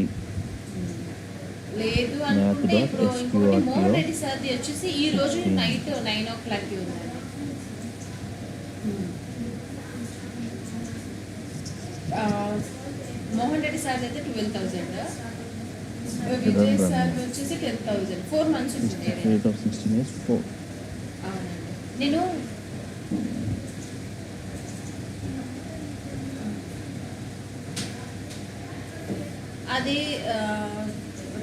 లేదు అనుకుంటే Math ఇప్పుడు dot ఇంకొకటి SQRT Mohan Reddy సార్ది వచ్చేసి ఈ రోజు 16. Night 9 o'clock ఉందండి. Mohan Reddy sir అయితే 12,000, Vijay sir వచ్చేసి 10,000. 4 months ఉంటుంది. Rate of 16 is 4. అవునండి. నేను అది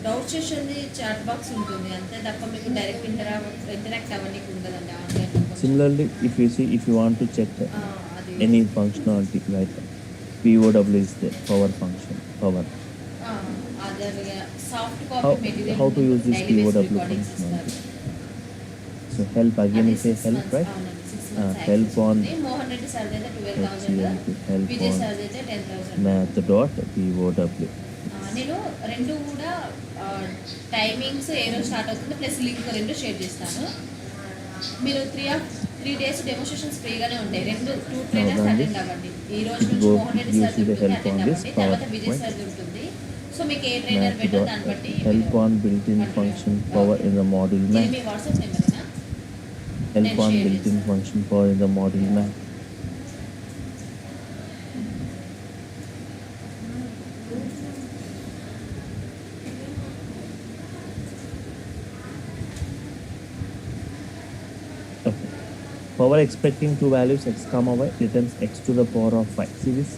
డౌట్ సెషన్ది చాట్ బాక్స్ ఉంటుంది అంతే తప్ప మీకు డైరెక్ట్ ఇంటరాక్ట్ అవ్వడానికి ఉండదండి ఆన్లైన్లో. Similarly, if you want to check అది any functionality, right? POW is the power function. Power. Other soft How, copy material how to use this daily base POW recordings ఇస్తారు. functionality? So help again అది is a 6 help, months, right? అవునండి, 6 months Help access on ఉంది. Mohan Reddy sir అయితే 12,000, help Vijay on sir అయితే 10,000. math dot POW. నేను రెండు కూడా timings ఏ రోజు స్టార్ట్ అవుతుంది ప్లస్ లింక్ రెండు షేర్ చేస్తాను. మీరు 3 days డెమోన్స్ట్రేషన్స్ ఫ్రీగానే ఉంటాయి. 2 ట్రైనర్స్ అవునండి. అటెండ్ అవ్వండి. ఈ రోజు నుంచి Go Mohan Reddy use sir the ఉంటుంది help అటెండ్ on this అవ్వండి. తర్వాత PowerPoint. విజయ్ సార్ ఉంటుంది. సో మీకు ఏ ట్రైనర్ Math బెటర్ dot దాన్ని బట్టి help on built-in function power in the module ఇది math. మీ వాట్సాప్ నెంబరేనా? Help నేను on share built-in చేస్తాను. function power in the module math. Okay. Power expecting two values x comma y returns x to the power of y. See this?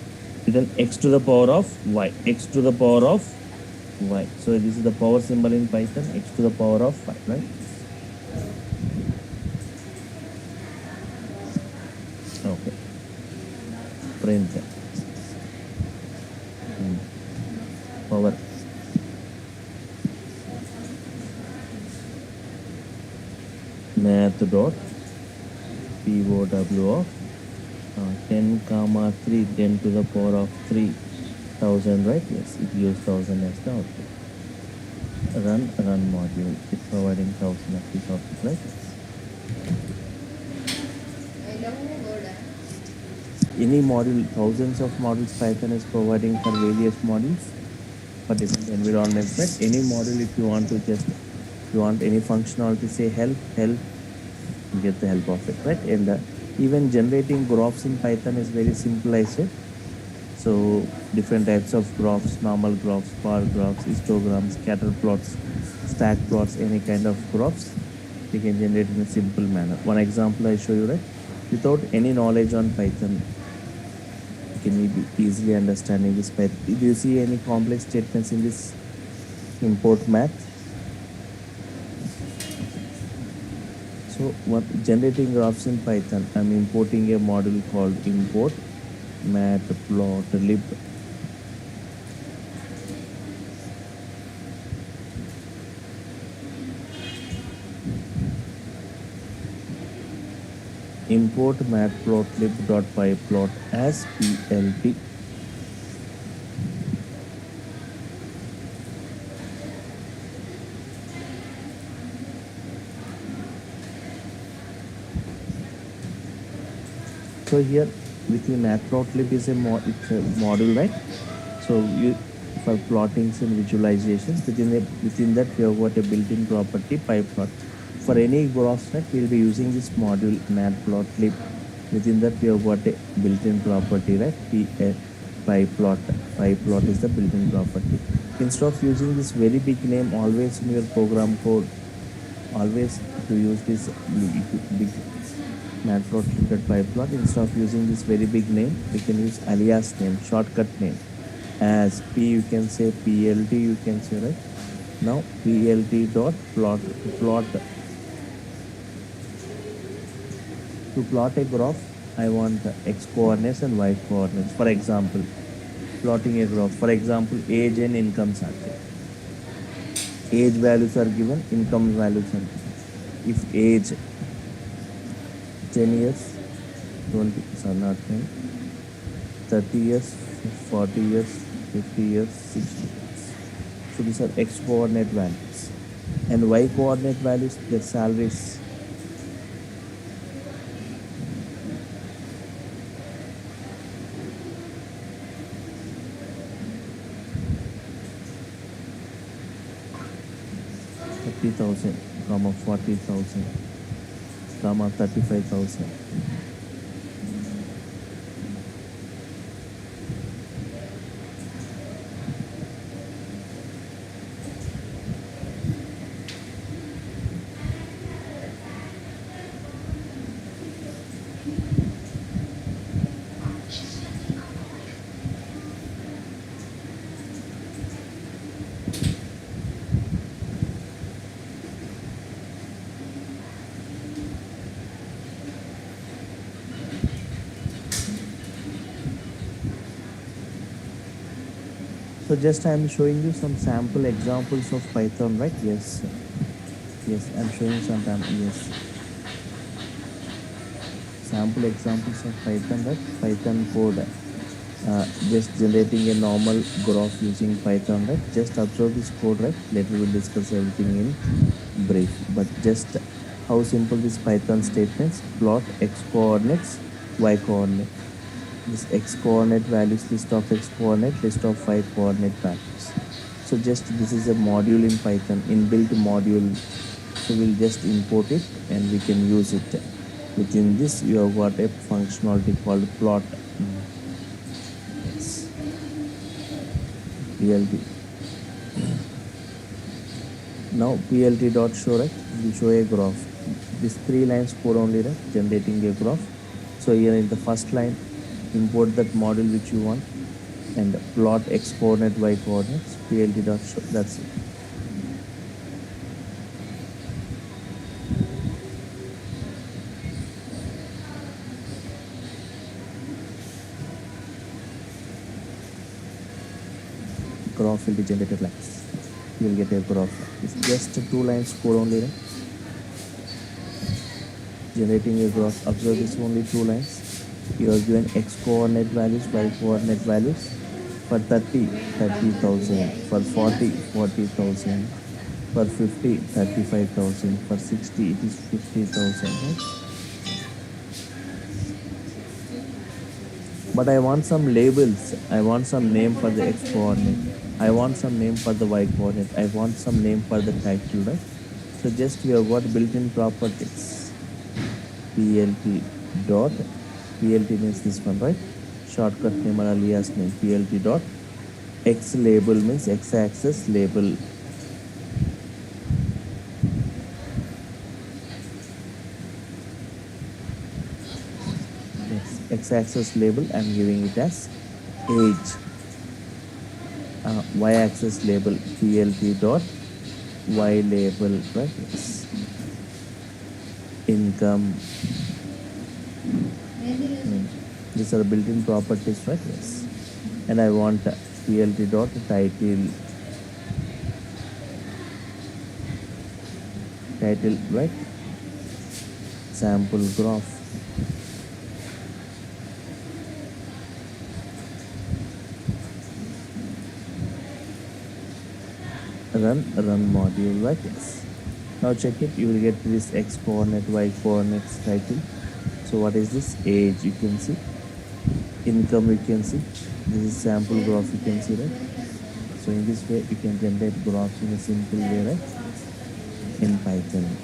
Return x to the power of y. X to the power of y. So this is the power symbol in Python. X to the power of y, right? Okay. print. Power. Math dot POW of 10 comma 3, 10 to the power of 3000, right? Yes, it gives 1000 as the output. Run module is providing 1000 of this output, right? I love word. Any module, thousands of modules Python is providing for various modules for different environments, right? Any module, if you want to just, if you want any functionality, say help, you get the help of it, right? And even generating graphs in Python is very simple, I said. So different types of graphs, normal graphs, bar graphs, histograms, scatter plots, stack plots, any kind of graphs you can generate in a simple manner. One example I show you, right? Without any knowledge on Python, you can easily understanding this Python. Do you see any complex statements in this import math? So what generating graphs in Python, I'm importing a module called import matplotlib. Import matplotlib.pyplot as plt. So here within matplotlib is it's a module, right? So you for plottings and visualizations within that we have got a built-in property pyplot. For any graphs, right, we'll be using this module matplotlib. Within that we have got a built-in property, right? Pyplot. Pyplot is the built-in property. Instead of using this very big name always in your program code, always to use this big matplotlib.pyplot, instead of using this very big name, we can use alias name, shortcut name. As P, you can say PLT, you can say, right? Now PLT dot plot to plot a graph, I want x coordinates and y coordinates. For example, plotting a graph. For example, age and incomes are there. Age values are given, income values are given. If age 10 years, 20, not 10, 30 years, 40 years, 50 years, 60 years. So these are x coordinate values. And y coordinate values, their salaries. $30,000, 40,000, 35,000. So just I am showing you some sample examples of Python, right? Yes, I'm showing some yes. Sample examples of Python, right? Python code. Just generating a normal graph using Python, right? Just observe this code, right? Later we'll discuss everything in brief. But just how simple this Python statements: plot x coordinates, y coordinate. This x coordinate values, list of x coordinate, list of y coordinate values. So just this is a module in Python, inbuilt module. So we'll just import it and we can use it. Within this you have got a functionality called plot. Yes. PLT. Now PLT dot show, right? We show a graph. This 3 lines code only, right? Generating a graph. So here in the first line, import that module which you want and plot x coordinate, y coordinates, PLT dot show. That's it. graph will be generated like this. You will get a graph. It's just 2 lines code only, right? Generating a graph. Observe this only 2 lines. You are given x coordinate values, y coordinate values. For 30, 30,000. For 40, 40,000. For 50, 35,000. For 60, it is 50,000. Right? But I want some labels. I want some name for the x coordinate. I want some name for the y coordinate. I want some name for the title, right? So just we have got built-in properties. PLT dot, PLT means this one, right? Shortcut name or alias name, PLT dot. X label means x-axis label. Yes, x-axis label, I'm giving it as age. Y-axis label, PLT dot Y label, right? Yes. Income. These are built-in properties, right? Yes. And I want PLT dot title. Title, right? Sample graph. Run module, right? Yes. Now check it. You will get this x coordinate, y coordinates title. So what is this? Age, you can see. Income, you can see. This is sample graph, you can see, right? So in this way, you can generate graphs in a simple way, right? In Python.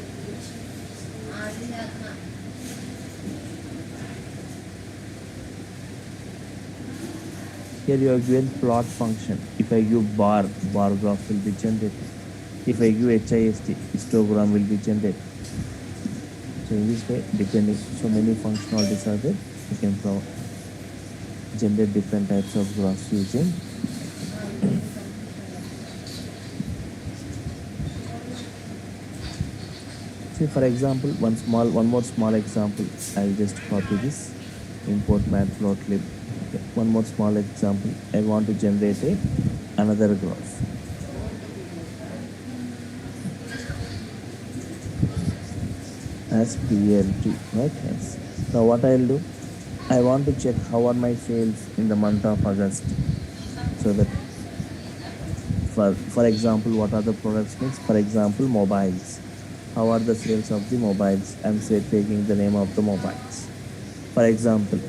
Here you are given plot function. If I give bar graph will be generated. If I give HIST, histogram will be generated. So in this way, depending, so many functionalities are there. You can generate different types of graphs using. See, for example, one more small example. I'll just copy this. Import matplotlib. One more small example. I want to generate another graph. As PLT, right? Yes. Now what I'll do, I want to check how are my sales in the month of August. So that, for example, what are the products means? For example, mobiles. How are the sales of the mobiles? I'm taking the name of the mobiles. For example,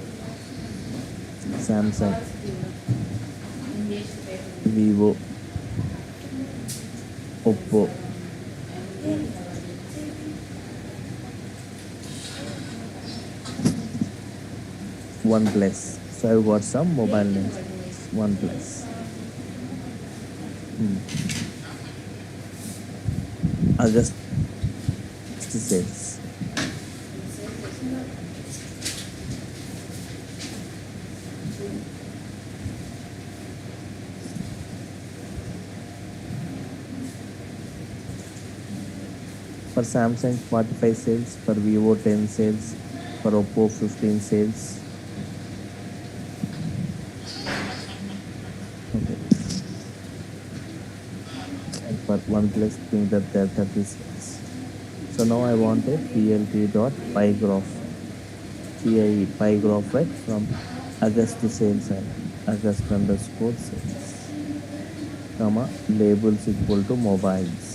Samsung, Vivo, Oppo, OnePlus. So I've got some mobile names. OnePlus. August sales. For Samsung 45 sales, for Vivo 10 sales, for Oppo 15 sales. Okay. And for OnePlus, think that there are 30 sales. So now I want a PLT dot pie graph. Pie graph, right? From August to sales and August underscore sales. Comma labels equal to mobiles.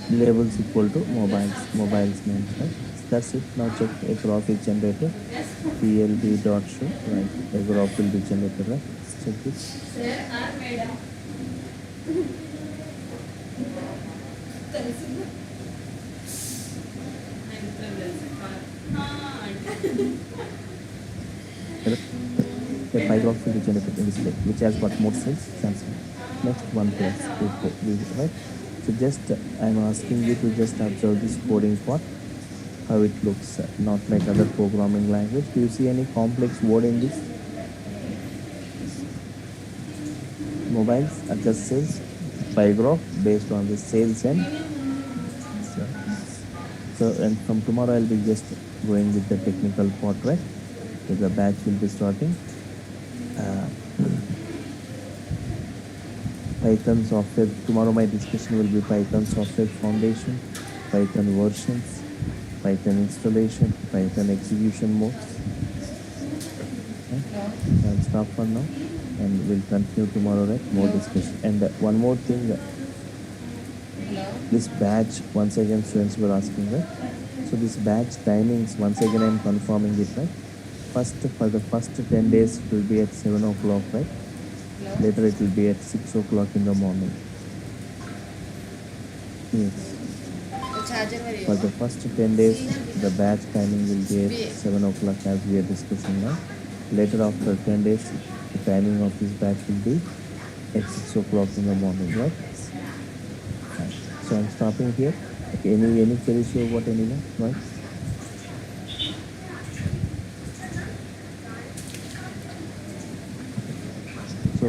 Labels equal to mobiles names, right? That's it. Now check a graph is generated. PLD dot show, right? A graph will be generated, right? Let's check this. A pie graph will be generated in display, which has got more cells. Samsung. Next OnePlus, Oppo, right? So just I'm asking you to just observe this coding part. how it looks, not like other programming language. Do you see any complex word in this? Mobiles adjust sales by graph based on the sales and so and from tomorrow I'll be just going with the technical part, right? So the batch will be starting. Python software. Tomorrow my discussion will be Python software foundation, Python versions, Python installation, Python execution modes. Okay. So I'll stop for now and we'll continue tomorrow, right? More discussion. And one more thing, this batch, once again students were asking, right? So this batch timings, once again I'm confirming it, right? For the first 10 days it will be at 7 o'clock, right? Later it will be at 6 o'clock in the morning. Yes. For the first 10 days, the batch timing will be at 7 o'clock as we are discussing now. Later after 10 days, the timing of this batch will be at 6 o'clock in the morning, right? So I'm stopping here. Okay, any queries you got anyone? Right? So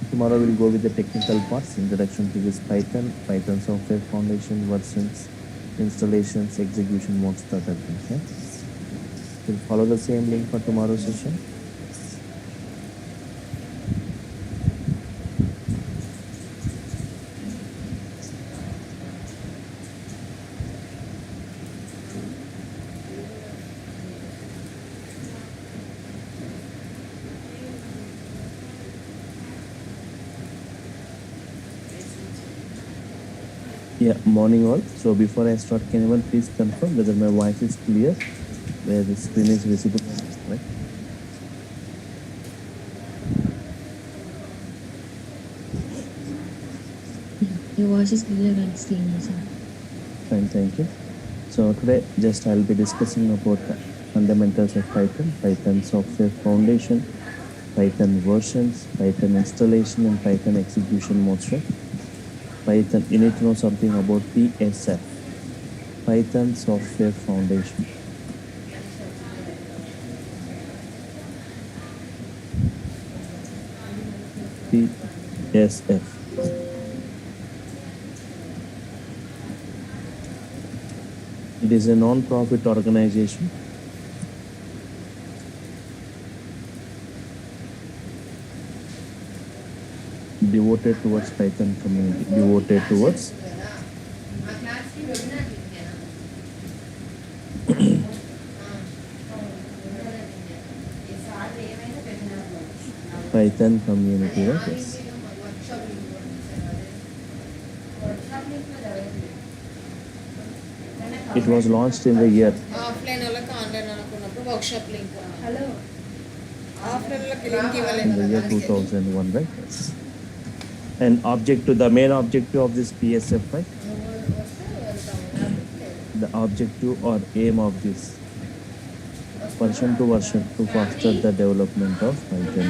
tomorrow we'll go with the technical parts, introduction to this Python, Python software foundation, versions, installations, execution modes, that things. Okay? We'll follow the same link for tomorrow's session. Yeah, morning all. So before I start, can anyone please confirm whether my voice is clear, where the screen is visible, right? Your voice is clear and clean, sir. Fine, thank you. So today just I'll be discussing about fundamentals of Python, Python software foundation, Python versions, Python installation, and Python execution modes, right? Python, you need to know something about PSF, Python software foundation. PSF. It is a non-profit organization devoted towards Python community, devoted towards Python community, right? Yes. It was launched in the year offline వాళ్ళకి online అనుకున్నప్పుడు workshop link hello offline వాళ్ళకి link in the year 2001, right? Yes. And the main objective of this PSF, right? The objective or aim of this version to foster the development of Python.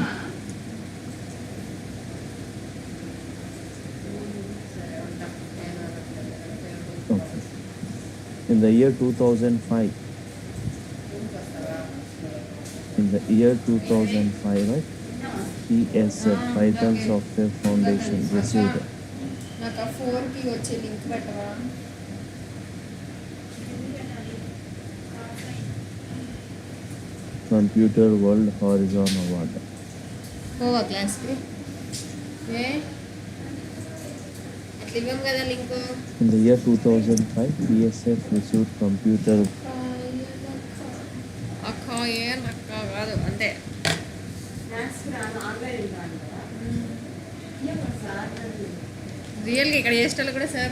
Okay. In the year 2005, right? PSF, Python Software Foundation, received నాకు ఆ 4కి వచ్చే link పెట్టవా Computer World Horizon Award. పోవా క్లాస్కి ఏ అట్లా ఇవ్వం కదా link In the year 2005, PSF received Computer అక్క ఏ అక్క కాదు అంతే రియల్గా ఇక్కడ చేసేటోళ్ళు కూడా సార్